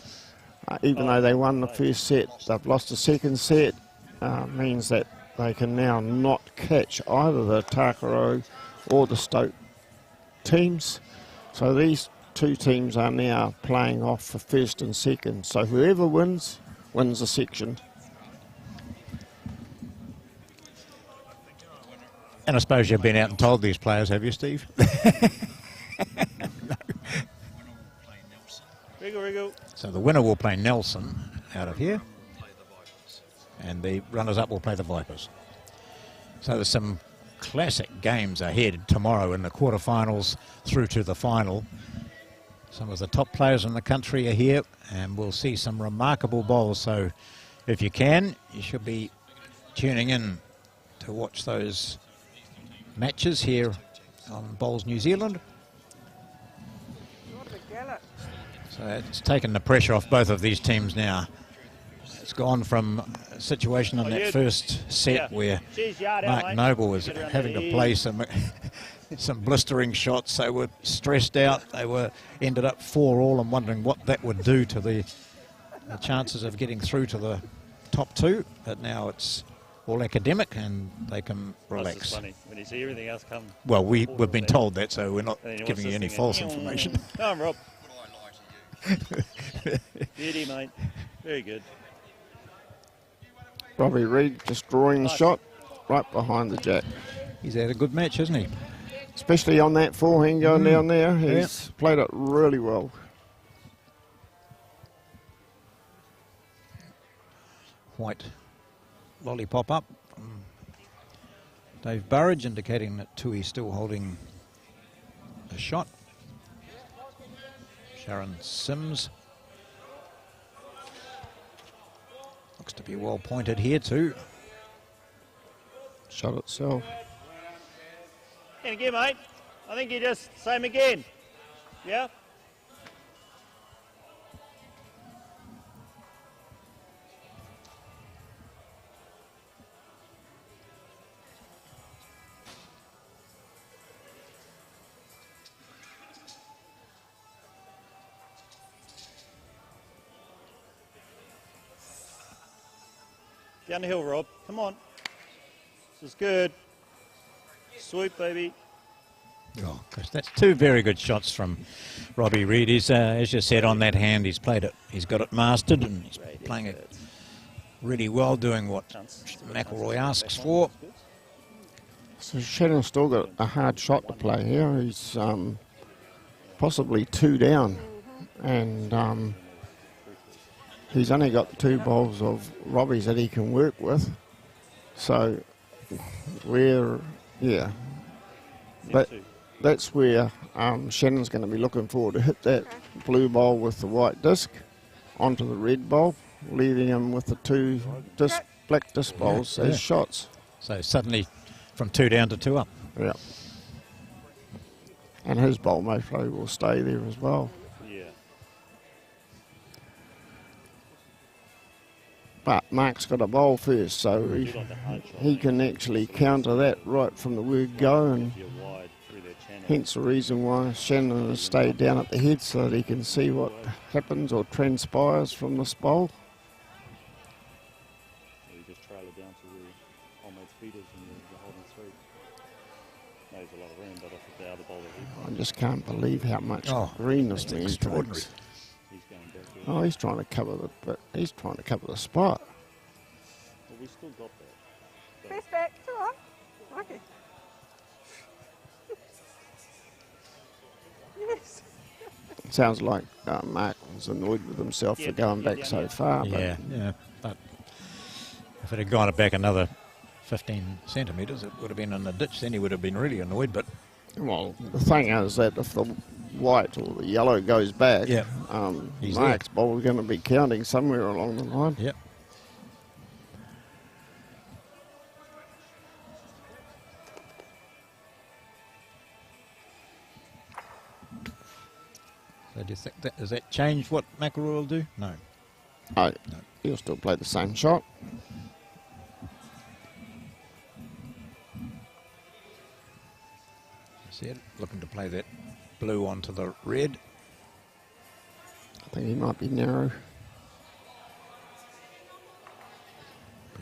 Speaker 2: even though they won the first set, they've lost the second set. Means that they can now not catch either the Takaro or the Stoke teams. So these 2 teams are now playing off for first and second. So whoever wins the section.
Speaker 1: And I suppose you've been out and told these players, have you, Steve?
Speaker 3: Wriggle, wriggle.
Speaker 1: So the winner will play Nelson out of here. and the runners-up will play the Vipers. So there's some classic games ahead tomorrow in the quarterfinals through to the final. Some of the top players in the country are here, and we'll see some remarkable bowls. So if you can, you should be tuning in to watch those matches here on Bowls New Zealand. So it's taken the pressure off both of these teams now. It's gone from a situation in that first set where Mark Noble was having to play some blistering shots. They were stressed out. They ended up 4-all and wondering what that would do to the chances of getting through to the top two. But now it's all academic and they can relax.
Speaker 3: It's funny when you see everything else come.
Speaker 1: Well, we've been told that, so we're not giving you any false information.
Speaker 3: Come on, Rob. Beauty, mate. Very good.
Speaker 2: Robbie Reid just drawing the shot right behind the jack.
Speaker 1: He's had a good match, hasn't he?
Speaker 2: Especially on that forehand going down there. He's played it really well.
Speaker 1: White lollipop up from Dave Burridge, indicating that Tui still holding a shot. Sharon Sims. Looks to be well pointed here too.
Speaker 2: Shot itself.
Speaker 3: And again, mate. I think you just same again. Yeah. Down the hill, Rob. Come on. This is good. Swoop, baby.
Speaker 1: Oh, gosh, that's two very good shots from Robbie Reid. He's, as you said, on that hand, he's played it. He's got it mastered, and he's playing it really well, doing what McIlroy asks for.
Speaker 2: So Shannon's still got a hard shot to play here. He's possibly 2 down, and he's only got 2 bowls of Robbie's that he can work with. So that's where Shannon's going to be looking forward to hit that blue bowl with the white disc onto the red bowl, leaving him with the 2 black disc bowls as shots.
Speaker 1: So suddenly from 2 down to 2 up.
Speaker 2: Yeah. And his bowl mostly will stay there as well. But Mark's got a bowl first, so he can actually counter that right from the word go, and hence the reason why Shannon has stayed down at the head so that he can see what happens or transpires from this bowl.
Speaker 3: You just trail it down to the homemade feeders and you're holding 3. There's a lot of room, but I think the other bowler
Speaker 2: I just can't believe how much green this man takes. Oh, he's trying to cover the spot.
Speaker 3: Well, we still got that.
Speaker 4: Best back, it's all right. Okay. Yes.
Speaker 2: Sounds like Mark was annoyed with himself for going back so far.
Speaker 1: Yeah, but if it had gone back another 15 centimetres, it would have been in the ditch. Then he would have been really annoyed. But
Speaker 2: well, the thing is that if the white or the yellow goes back, Mark's bowl is going to be counting somewhere along the line.
Speaker 1: Yep. So do you think does that change what McIlroy will do? No.
Speaker 2: No. He'll still play the same shot.
Speaker 1: See it? Looking to play that blue onto the red.
Speaker 2: I think he might be narrow.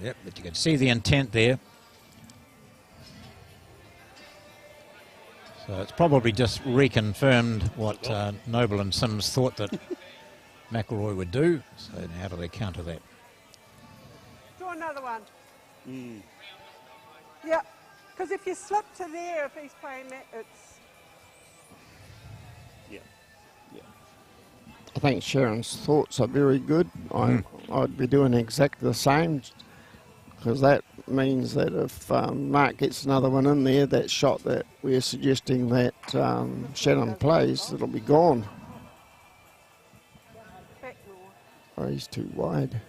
Speaker 1: Yep, but you can see the intent there. So it's probably just reconfirmed what Noble and Sims thought that McIlroy would do. So how do they counter that?
Speaker 4: Draw another one. Yep, because if you slip to there, if he's playing that, it's...
Speaker 2: I think Sharon's thoughts are very good. I'd be doing exactly the same. because that means that if Mark gets another one in there, that shot that we're suggesting that Shannon plays, it'll be gone. Oh, he's too wide.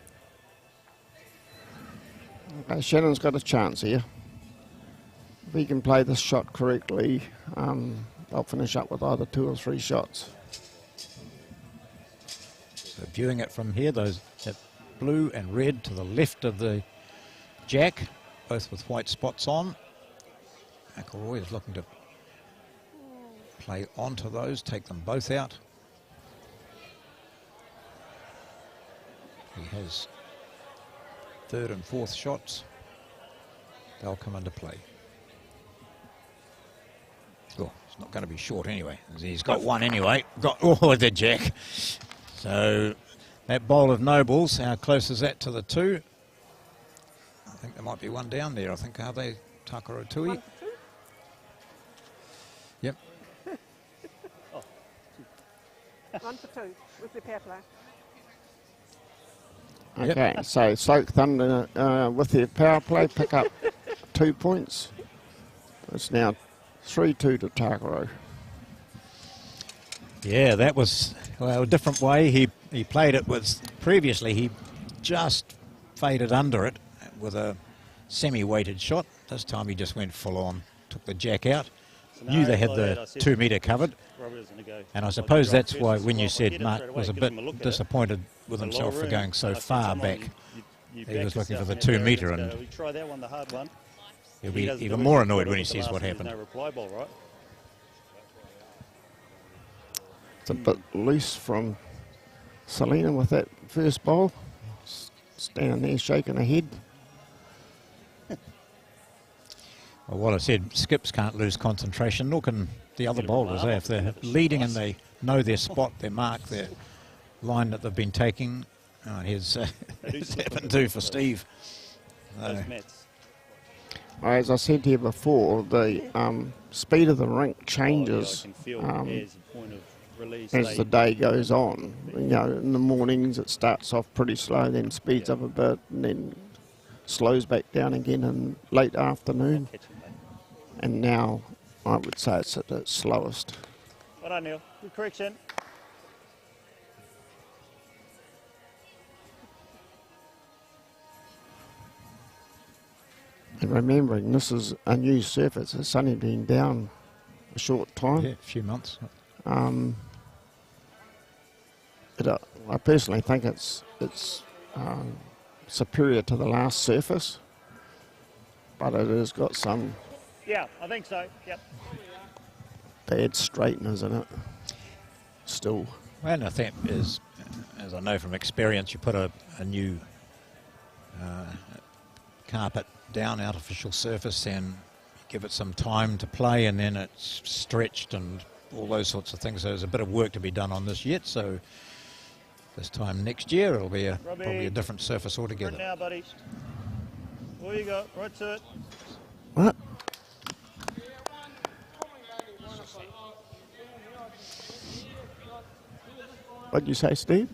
Speaker 2: Okay, Shannon's got a chance here. If he can play this shot correctly, they'll finish up with either 2 or 3 shots.
Speaker 1: So viewing it from here, that blue and red to the left of the jack, both with white spots on. McIlroy is looking to play onto those, take them both out. He has 3rd and 4th shots. They'll come into play. Oh, it's not going to be short anyway. He's got one anyway. The jack. So that bowl of nobles, how close is that to the 2? I think there might be one down there. I think, are they Takaro Tui? Yep.
Speaker 4: 1 for 2 with the power play.
Speaker 2: Okay, so Stoke Thunder with their power play pick up 2 points. It's now 3-2 to Takaro.
Speaker 1: Yeah, that was a different way. He played it with, previously he just faded under it with a semi-weighted shot. This time he just went full on, took the jack out. Knew they had the 2 metre covered. And I suppose that's why when you said Mark was a bit disappointed with himself for going so far back, he was looking for the 2 metre, and he'll be even more annoyed when he sees what happened.
Speaker 2: It's a bit loose from Selina with that first bowl. Standing there shaking her head.
Speaker 1: Well, what I said, skips can't lose concentration, nor can the other bowlers. If they're leading and they know their spot, their mark, their line that they've been taking. Oh, here's it's happened too for Steve.
Speaker 2: As I said here before, the speed of the rink changes as the day goes on. You know, in the mornings it starts off pretty slow, then speeds up a bit, and then slows back down again in late afternoon. And now I would say it's at its slowest.
Speaker 3: Well done, Neil. Good correction.
Speaker 2: And remembering this is a new surface, it's only been down a short time.
Speaker 1: Yeah, a few months.
Speaker 2: I personally think it's superior to the last surface, but it has got some.
Speaker 3: Yeah, I think so. Yep.
Speaker 2: Bad straighteners in it. Still.
Speaker 1: Well, I think is, as I know from experience, you put a new carpet down, artificial surface, and give it some time to play, and then it's stretched and all those sorts of things. So there's a bit of work to be done on this yet. So this time next year it'll be probably a different surface altogether.
Speaker 3: Right now, buddy. What you got? Right to it.
Speaker 2: What? What'd you say, Steve?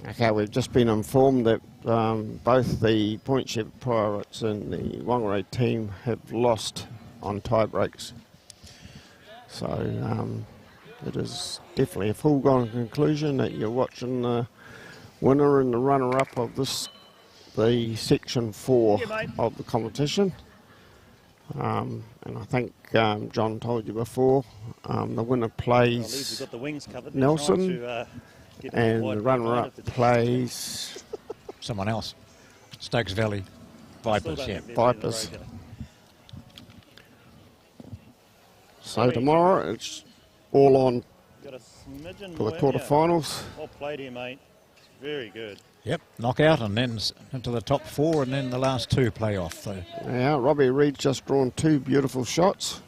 Speaker 2: Okay, we've just been informed that both the Point Shepherd Pirates and the Whangarei team have lost on tie breaks. So it is definitely a foregone conclusion that you're watching the winner and the runner-up of the Section 4 of the competition. And I think John told you before, the winner plays Nelson. And the runner-up plays
Speaker 1: someone else. Stokes Valley Vipers, yeah.
Speaker 2: Vipers. So tomorrow it's all on for the quarterfinals.
Speaker 3: Well played here, mate. Very good.
Speaker 1: Yep, knockout and then into the top 4, and then the last 2 play off. So.
Speaker 2: Yeah, Robbie Reed's just drawn 2 beautiful shots.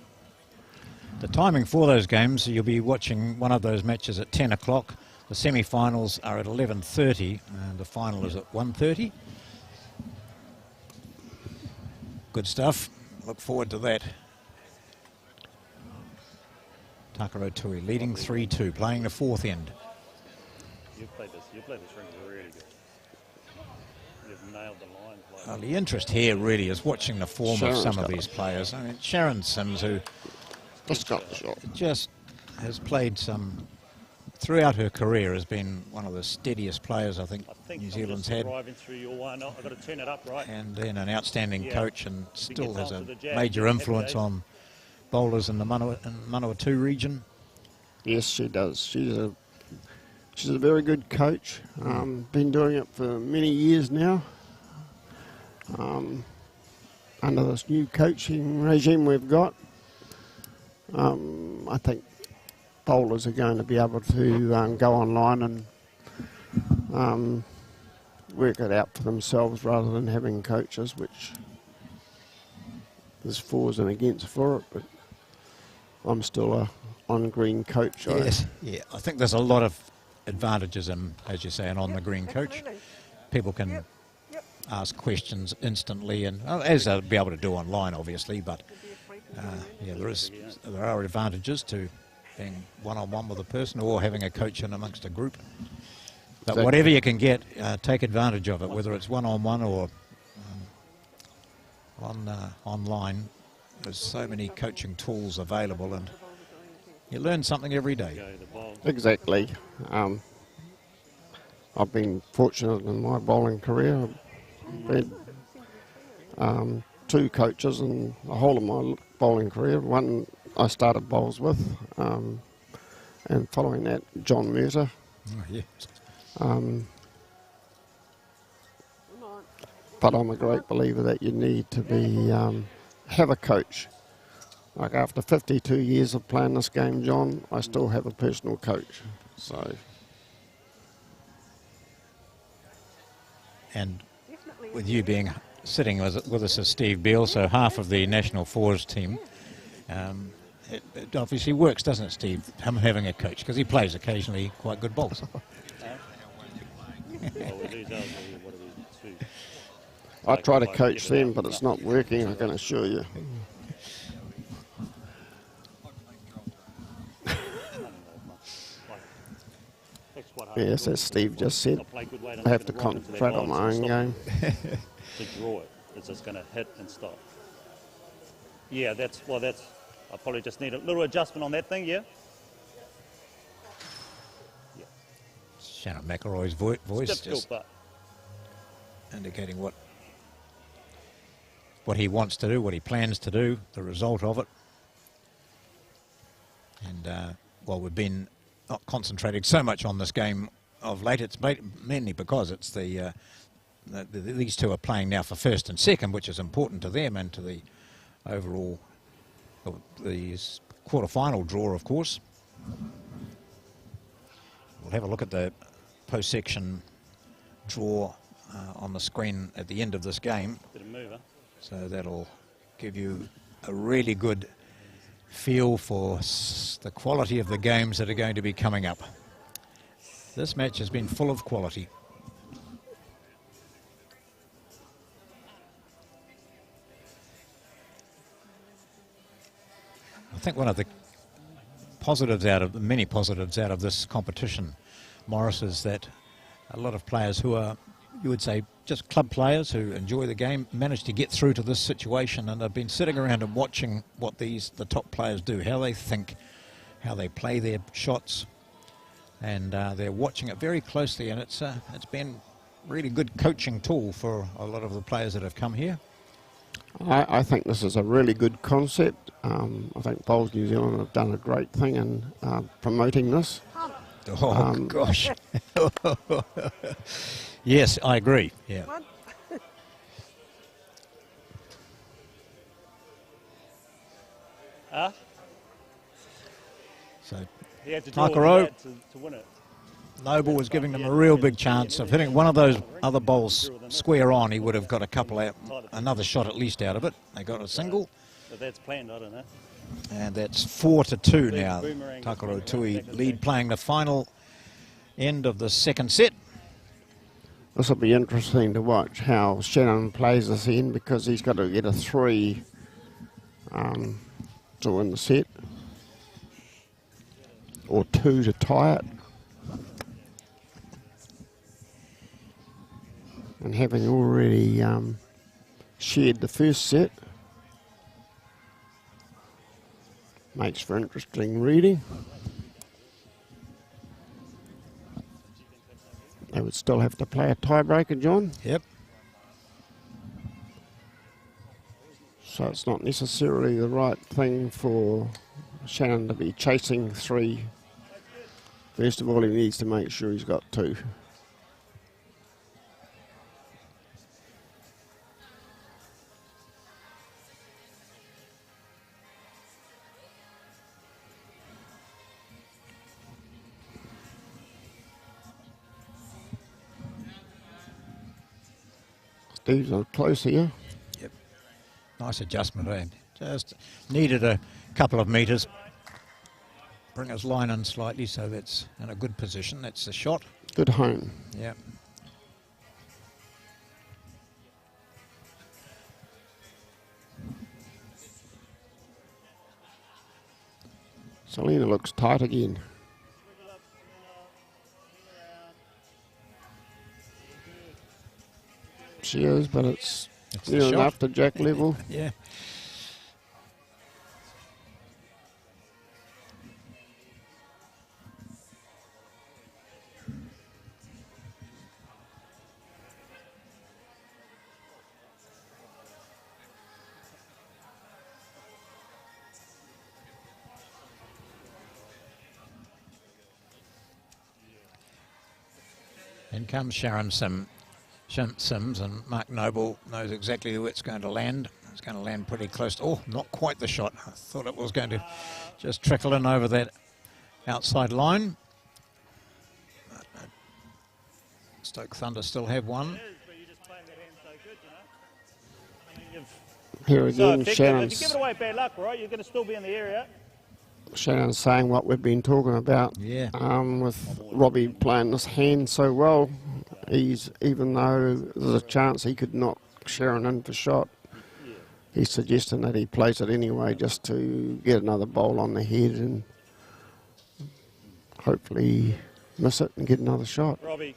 Speaker 1: The timing for those games, you'll be watching one of those matches at 10 o'clock. The semi-finals are at 11:30 and the final is at 1:30. Good stuff. Look forward to that. Takaro Tui leading 3-2, playing the fourth end.
Speaker 3: You've played this ring really good. You've nailed the line.
Speaker 1: Well, the interest here really is watching the form
Speaker 2: Sharon's
Speaker 1: of some of
Speaker 2: got
Speaker 1: these players. I mean, Sharon Sims, who
Speaker 2: Just got the shot.
Speaker 1: just has played some throughout her career, has been one of the steadiest players I think New Zealand's had,
Speaker 3: Driving through your one. I've got to turn it up right.
Speaker 1: and then an outstanding
Speaker 3: Yeah.
Speaker 1: coach, and
Speaker 3: She
Speaker 1: still
Speaker 3: gets
Speaker 1: has a
Speaker 3: after the jab.
Speaker 1: major
Speaker 3: Happy
Speaker 1: influence
Speaker 3: days.
Speaker 1: on bowlers in the Manawatu region.
Speaker 2: Yes, she does. She's a very good coach. Been doing it for many years now. Under this new coaching regime we've got, I think bowlers are going to be able to go online and work it out for themselves rather than having coaches, which there's fors and against for it, but I'm still a on-green coach.
Speaker 1: Yes, yeah. I think there's a lot of advantages in, as you say, an on-the-green coach.
Speaker 4: Absolutely.
Speaker 1: People can
Speaker 4: Yep.
Speaker 1: ask questions instantly, and as they'll be able to do online, obviously. But yeah, there are advantages to being one-on-one with a person or having a coach in amongst a group. But
Speaker 2: Exactly.
Speaker 1: whatever you can get, take advantage of it, whether it's one-on-one or online. There's so many coaching tools available, and you learn something every day.
Speaker 3: Go the bowl.
Speaker 2: Exactly. I've been fortunate in my bowling career. I've had 2 coaches in the whole of my bowling career. One I started bowls with, and following that, John Mercer.
Speaker 1: Oh, yeah.
Speaker 2: But I'm a great believer that you need to be have a coach. Like after 52 years of playing this game, John, I still have a personal coach. So
Speaker 1: And
Speaker 4: Definitely.
Speaker 1: with you being sitting with us as Steve Beale, so half of the National Fours team, it obviously works, doesn't it, Steve, him having a coach, because he plays occasionally quite good bowls.
Speaker 3: Well, we lose ours, what are we, 2?
Speaker 2: I try to coach them, but it's not working, I can assure you. Yes, as Steve just said, I have to concentrate on my own game.
Speaker 3: To draw it, it's just going to hit and stop. Yeah, I probably just need a little adjustment on that thing, yeah?
Speaker 1: Shannon McIlroy's voice
Speaker 3: Stiff
Speaker 1: just
Speaker 3: but
Speaker 1: indicating what he wants to do, what he plans to do, the result of it. And, well, we've been not concentrating so much on this game of late. It's mainly because it's these two are playing now for first and second, which is important to them and to the overall, the quarter-final draw, of course. We'll have a look at the post-section draw on the screen at the end of this game.
Speaker 3: bit of mover.
Speaker 1: So that'll give you a really good feel for the quality of the games that are going to be coming up. This match has been full of quality. I think one of the many positives out of this competition, Morris, is that a lot of players who are, you would say, just club players who enjoy the game, manage to get through to this situation, and have been sitting around and watching what the top players do, how they think, how they play their shots, and they're watching it very closely, and it's been really good coaching tool for a lot of the players that have come here.
Speaker 2: I think this is a really good concept. I think Bowls New Zealand have done a great thing in promoting this.
Speaker 1: Oh, gosh. Yes, I agree. Yeah.
Speaker 4: One.
Speaker 1: So
Speaker 3: He had to draw
Speaker 1: Takaro.
Speaker 3: that to win it.
Speaker 1: Noble was giving them a real big chance of hitting one of those other bowls square on. He would have got another shot at least out of it. They got a single,
Speaker 3: But that's planned, I don't know.
Speaker 1: and that's 4-2 now.
Speaker 3: Boomerang.
Speaker 1: Takaro Tui lead, playing the final end of the second set.
Speaker 2: This will be interesting to watch how Shannon plays this in, because he's got to get a 3 to win the set, or 2 to tie it. And having already shared the first set, makes for interesting reading. They would still have to play a tiebreaker, John.
Speaker 1: Yep.
Speaker 2: So it's not necessarily the right thing for Shannon to be chasing 3. First of all, he needs to make sure he's got 2. Steve's close here.
Speaker 1: Yep. Nice adjustment, eh? Just needed a couple of metres. Bring his line in slightly so that's in a good position. That's the shot.
Speaker 2: Good home.
Speaker 1: Yeah.
Speaker 2: Selina looks tight again. She is, but it's near enough to jack level.
Speaker 1: Yeah. In comes Sharon Sims, and Mark Noble knows exactly where it's going to land. It's going to land pretty close. Oh, not quite the shot. I thought it was going to just trickle in over that outside line. Stoke Thunder still have one.
Speaker 2: Here again, Shannon's...
Speaker 3: If you give it away bad luck, right, you're going to still be in the area.
Speaker 2: Shannon's saying what we've been talking about.
Speaker 1: Yeah.
Speaker 2: With Robbie playing this hand so well, even though there's a chance he could knock Sharon in for shot, he's suggesting that he plays it anyway just to get another bowl on the head and hopefully miss it and get another shot.
Speaker 3: Robbie,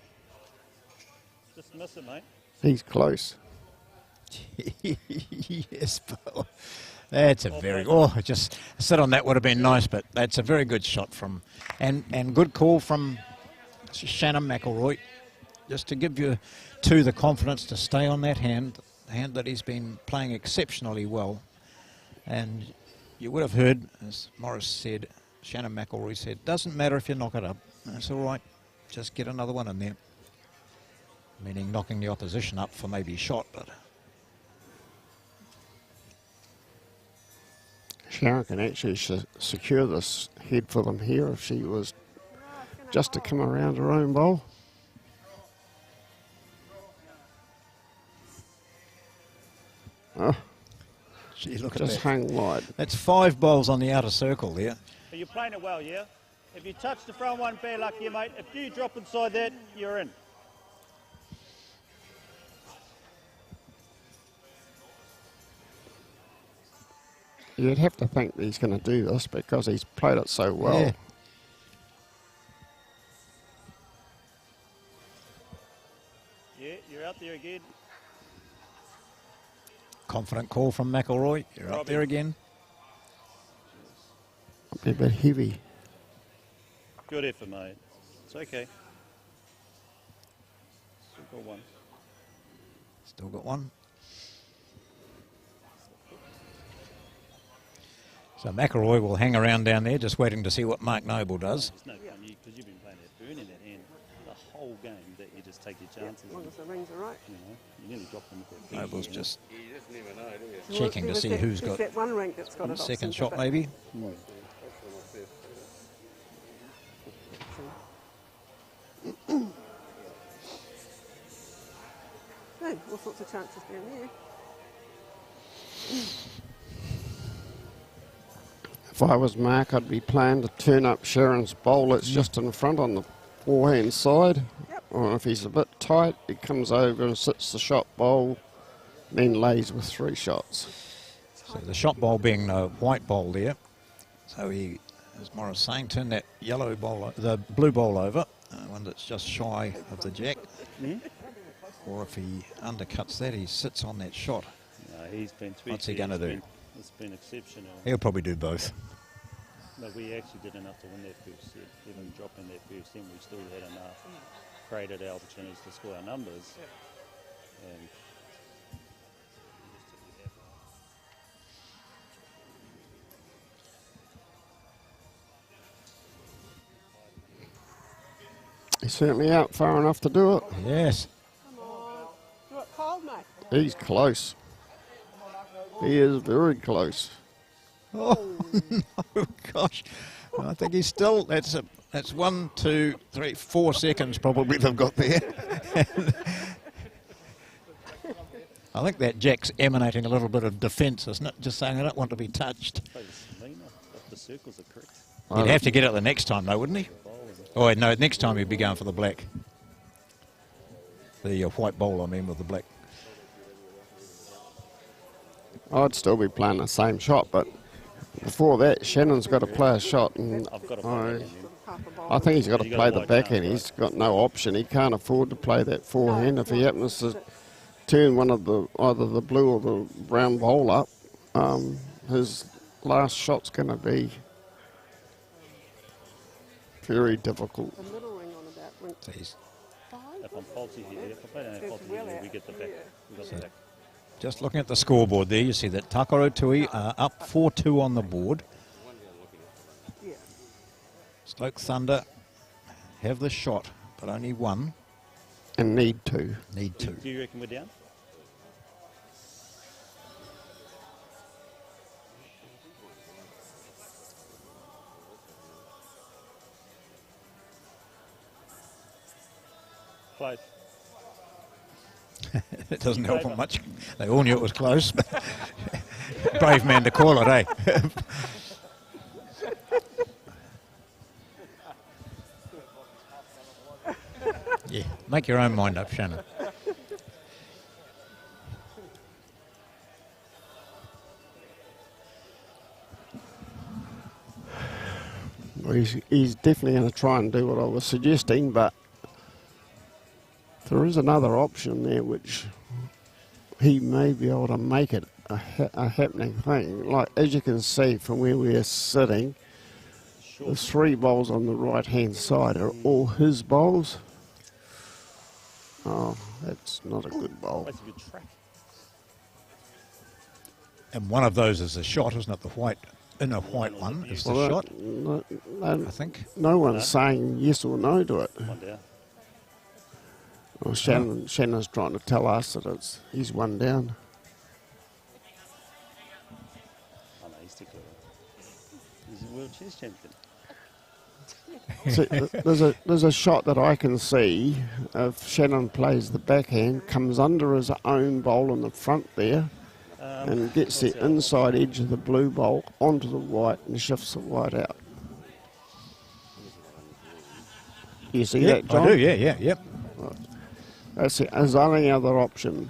Speaker 3: just miss it, mate.
Speaker 2: He's close.
Speaker 1: Yes, Bill. That's a very... Oh, just sit on that would have been nice, but that's a very good shot from... And good call from Shannon McIlroy, just to give you the confidence to stay on that hand that he's been playing exceptionally well. And you would have heard, as Morris said, Shannon McIlroy said, doesn't matter if you knock it up. That's all right. Just get another one in there. Meaning knocking the opposition up for maybe a shot, but...
Speaker 2: Sharon can actually secure this head for them here if she was just to come around her own bowl. Oh,
Speaker 1: Gee, look
Speaker 2: just
Speaker 1: at that.
Speaker 2: hung wide.
Speaker 1: That's 5 bowls on the outer circle there.
Speaker 3: But you're playing it well, yeah? If you touch the front one, bad luck here, mate. If you drop inside that, you're in.
Speaker 2: You'd have to think that he's going to do this because he's played it so well.
Speaker 1: Yeah.
Speaker 3: Yeah, you're out there again.
Speaker 1: Confident call from McIlroy. You're up there again.
Speaker 2: Might be a bit heavy.
Speaker 3: Good effort, mate. It's okay. Still got one.
Speaker 1: Still got one. So McIlroy will hang around down there just waiting to see what Mark Noble does.
Speaker 3: It's no fun because you've been playing that burning that hand the whole game that you just take your chances.
Speaker 4: As long as the rings are right.
Speaker 3: You know, you nearly dropped them with that.
Speaker 1: Noble's just
Speaker 5: You just never know, do you?
Speaker 1: checking to see who's got
Speaker 4: that one ring that's got it
Speaker 1: second
Speaker 4: off
Speaker 1: shot
Speaker 4: centre,
Speaker 1: maybe.
Speaker 4: but- all sorts of chances down there.
Speaker 2: If I was Mark, I'd be planning to turn up Sharon's bowl. It's just in front on the forehand side.
Speaker 4: Yep.
Speaker 2: Or if he's a bit tight, he comes over and sits the shot bowl, then lays with 3 shots.
Speaker 1: So the shot bowl being the white bowl there. So he, as Morris saying, turn that yellow bowl, the blue bowl over, one that's just shy of the jack. Or if he undercuts that, he sits on that shot.
Speaker 3: No, he's been tweaking.
Speaker 1: What's he going to do?
Speaker 3: It's been exceptional.
Speaker 1: He'll probably do both.
Speaker 3: No, we actually did enough to win that first set. Even dropping that first set, we still had enough created opportunities to score our numbers. And
Speaker 2: He's certainly out far enough to do it.
Speaker 1: Yes.
Speaker 4: Come on. You got cold, mate?
Speaker 2: He's close. He is very close.
Speaker 1: Oh, no, gosh. I think he's still, that's 1, 2, 3, 4 seconds probably they've got there. I think that jack's emanating a little bit of defence, isn't it? Just saying I don't want to be touched.
Speaker 3: Selina, if the circles are correct.
Speaker 1: He'd have to get it the next time though, wouldn't he? Oh, no, next time he'd be going for the black. The white bowl, I mean, with the black.
Speaker 2: I'd still be playing the same shot, but before that, Shannon's got to play a shot, and
Speaker 3: I've got to play that.
Speaker 2: I think he's got to play the backhand. He's got no option. He can't afford to play that forehand. If he happens to turn one of the either the blue or the brown bowl up, his last shot's going to be very difficult.
Speaker 4: The middle ring on about went
Speaker 1: Jeez.
Speaker 4: 5.
Speaker 3: If I'm faulty here, if I play down faulty here, we get the back. We got the back.
Speaker 1: Just looking at the scoreboard there, you see that Takaro Tui are up 4-2 on the board.
Speaker 4: Yeah.
Speaker 1: Stoke Thunder have the shot, but only 1.
Speaker 2: And need to.
Speaker 1: Need 2.
Speaker 3: Do you reckon we're down? Close.
Speaker 1: It doesn't help them much. They all knew it was close. But brave man to call it, eh? Yeah, make your own mind up, Shannon.
Speaker 2: Well, he's definitely going to try and do what I was suggesting, but there is another option there which he may be able to make it a happening thing. Like, as you can see from where we are sitting, the 3 bowls on the right-hand side are all his bowls. Oh, that's not a good bowl.
Speaker 3: That's a good track.
Speaker 1: And one of those is a shot, isn't it? The white, inner white one is the
Speaker 2: Well,
Speaker 1: shot,
Speaker 2: no,
Speaker 1: I think.
Speaker 2: no one's saying yes or no to it.
Speaker 3: One down.
Speaker 2: Well, Shannon's trying to tell us that he's 1 down.
Speaker 3: Oh no, he's stickler. He's a world chess champion.
Speaker 2: See, there's a shot that I can see if Shannon plays the backhand, comes under his own bowl in the front there, and gets the inside edge of the blue bowl onto the white and shifts the white out. You see that, John?
Speaker 1: I do, yeah, yep.
Speaker 2: That's his only other option.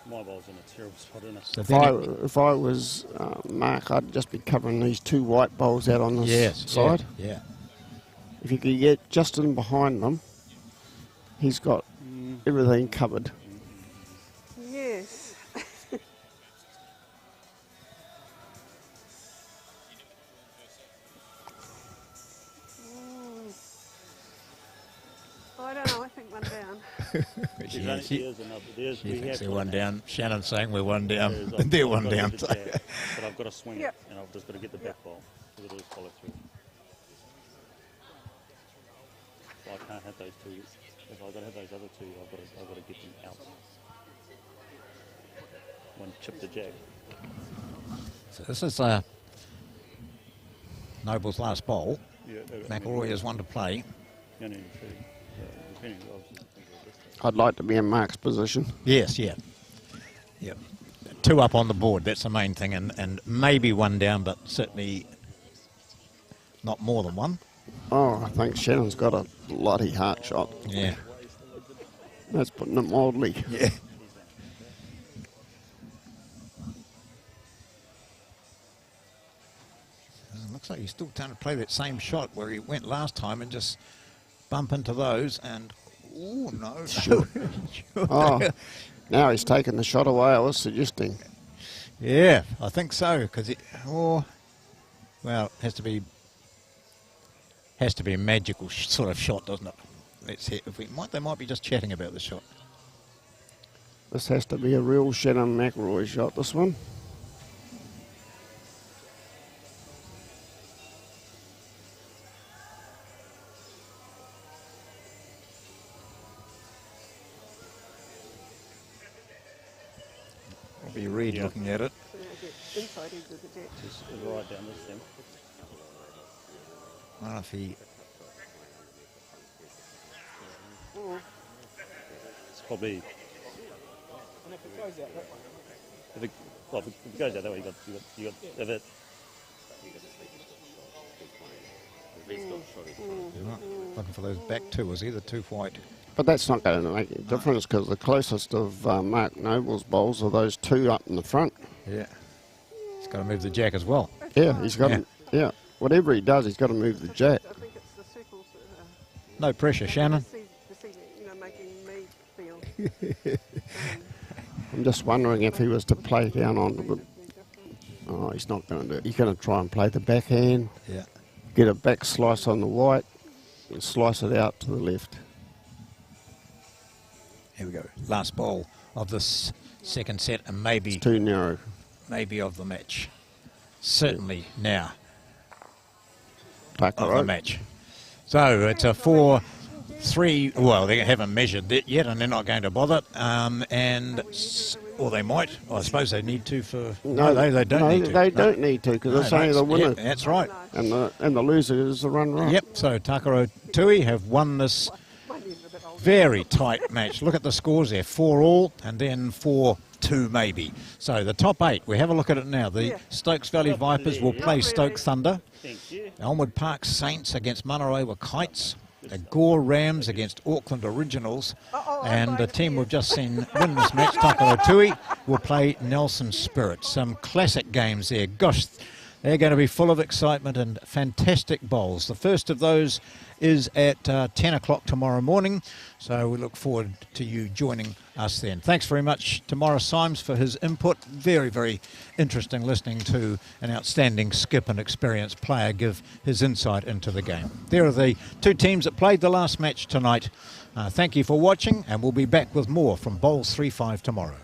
Speaker 3: My ball's in a terrible spot, isn't it?
Speaker 1: So
Speaker 2: If
Speaker 1: then
Speaker 2: if I was Mark, I'd just be covering these 2 white bowls out on this side.
Speaker 1: Yeah.
Speaker 2: If you could get just in behind them, he's got everything covered.
Speaker 4: Yes. I don't know. I think 1 down.
Speaker 1: Yeah,
Speaker 3: She
Speaker 1: thinks they're 1 down. Shannon's saying we're 1 down.
Speaker 3: I've
Speaker 1: They're
Speaker 3: got
Speaker 1: 1
Speaker 3: to
Speaker 1: down.
Speaker 3: hit it down, but I've got to swing
Speaker 4: Yep.
Speaker 3: it, and I've just got to get the back ball. So it'll just follow through. So I can't hit those 2. If I've got to hit those other 2, I've got to get them out. One chip the jack.
Speaker 1: So this is Noble's last bowl.
Speaker 3: Yeah,
Speaker 1: McIlroy has 1 to play.
Speaker 3: You only need 3. Depending, obviously, depends on this.
Speaker 2: I'd like to be in Mark's position.
Speaker 1: Yes, yeah. Yep. 2 up on the board, that's the main thing, and maybe 1 down, but certainly not more than one.
Speaker 2: Oh, I think Shannon's got a bloody hard shot.
Speaker 1: Yeah.
Speaker 2: That's putting it mildly.
Speaker 1: Yeah. Looks like he's still trying to play that same shot where he went last time and just bump into those and, oh, no.
Speaker 2: Sure. Oh, now he's taken the shot away I was suggesting.
Speaker 1: Yeah, I think so, because well, it has to be a magical sort of shot, doesn't it? Let's see. They might be just chatting about the shot.
Speaker 2: This has to be a real Shannon McIlroy shot, this one.
Speaker 1: Robbie Reed looking at it.
Speaker 4: Inside edge of the deck.
Speaker 3: Just right down this thing.
Speaker 1: I don't know if he...
Speaker 3: It's probably...
Speaker 4: And if it goes out that way.
Speaker 3: If it goes out that way, you got if it...
Speaker 1: Looking for those back two. Was either too white?
Speaker 2: But that's not going to make a difference because the closest of Mark Noble's bowls are those two up in the front.
Speaker 1: Yeah. He's got to move the jack as well.
Speaker 2: Yeah, he's got to, yeah. Whatever he does, he's got to move the jack.
Speaker 4: I think it's the circles that
Speaker 1: No pressure, Shannon.
Speaker 4: making me feel.
Speaker 2: I'm just wondering if he was to play down on the... Oh, he's not going to do it. He's going to try and play the backhand,
Speaker 1: Yeah.
Speaker 2: get a back slice on the white, and slice it out to the left.
Speaker 1: Here we go. Last ball of this second set and maybe
Speaker 2: It's too narrow.
Speaker 1: maybe of the match. Certainly now
Speaker 2: Takaro.
Speaker 1: of the match. So it's a 4-3. Well, they haven't measured it yet, and they're not going to bother. Or they might. I suppose they need to for. No, they don't need to.
Speaker 2: They don't need to because it's only the winner.
Speaker 1: Yeah, that's right.
Speaker 2: And the loser is the runner-up.
Speaker 1: Yep. So Takaro Tui have won this very tight match. Look at the scores there: 4-all, and then 4-2 maybe. So the top 8. We have a look at it now. The Stokes Valley Vipers will play Stoke Thunder.
Speaker 3: Thank you.
Speaker 2: Elmwood Park Saints against Manarewa Kites. The Gore Rams against Auckland Originals. And the team we've just seen win this match, Takaro Tui, will play Nelson Spirit. Some classic games there. Gosh, they're going to be full of excitement and fantastic bowls. The first of those is at 10 o'clock tomorrow morning. So we look forward to you joining us then. Thanks very much to Morris Symes for his input. Very, very interesting listening to an outstanding skip and experienced player give his insight into the game. There are the two teams that played the last match tonight. Thank you for watching, and we'll be back with more from Bowls3Five tomorrow.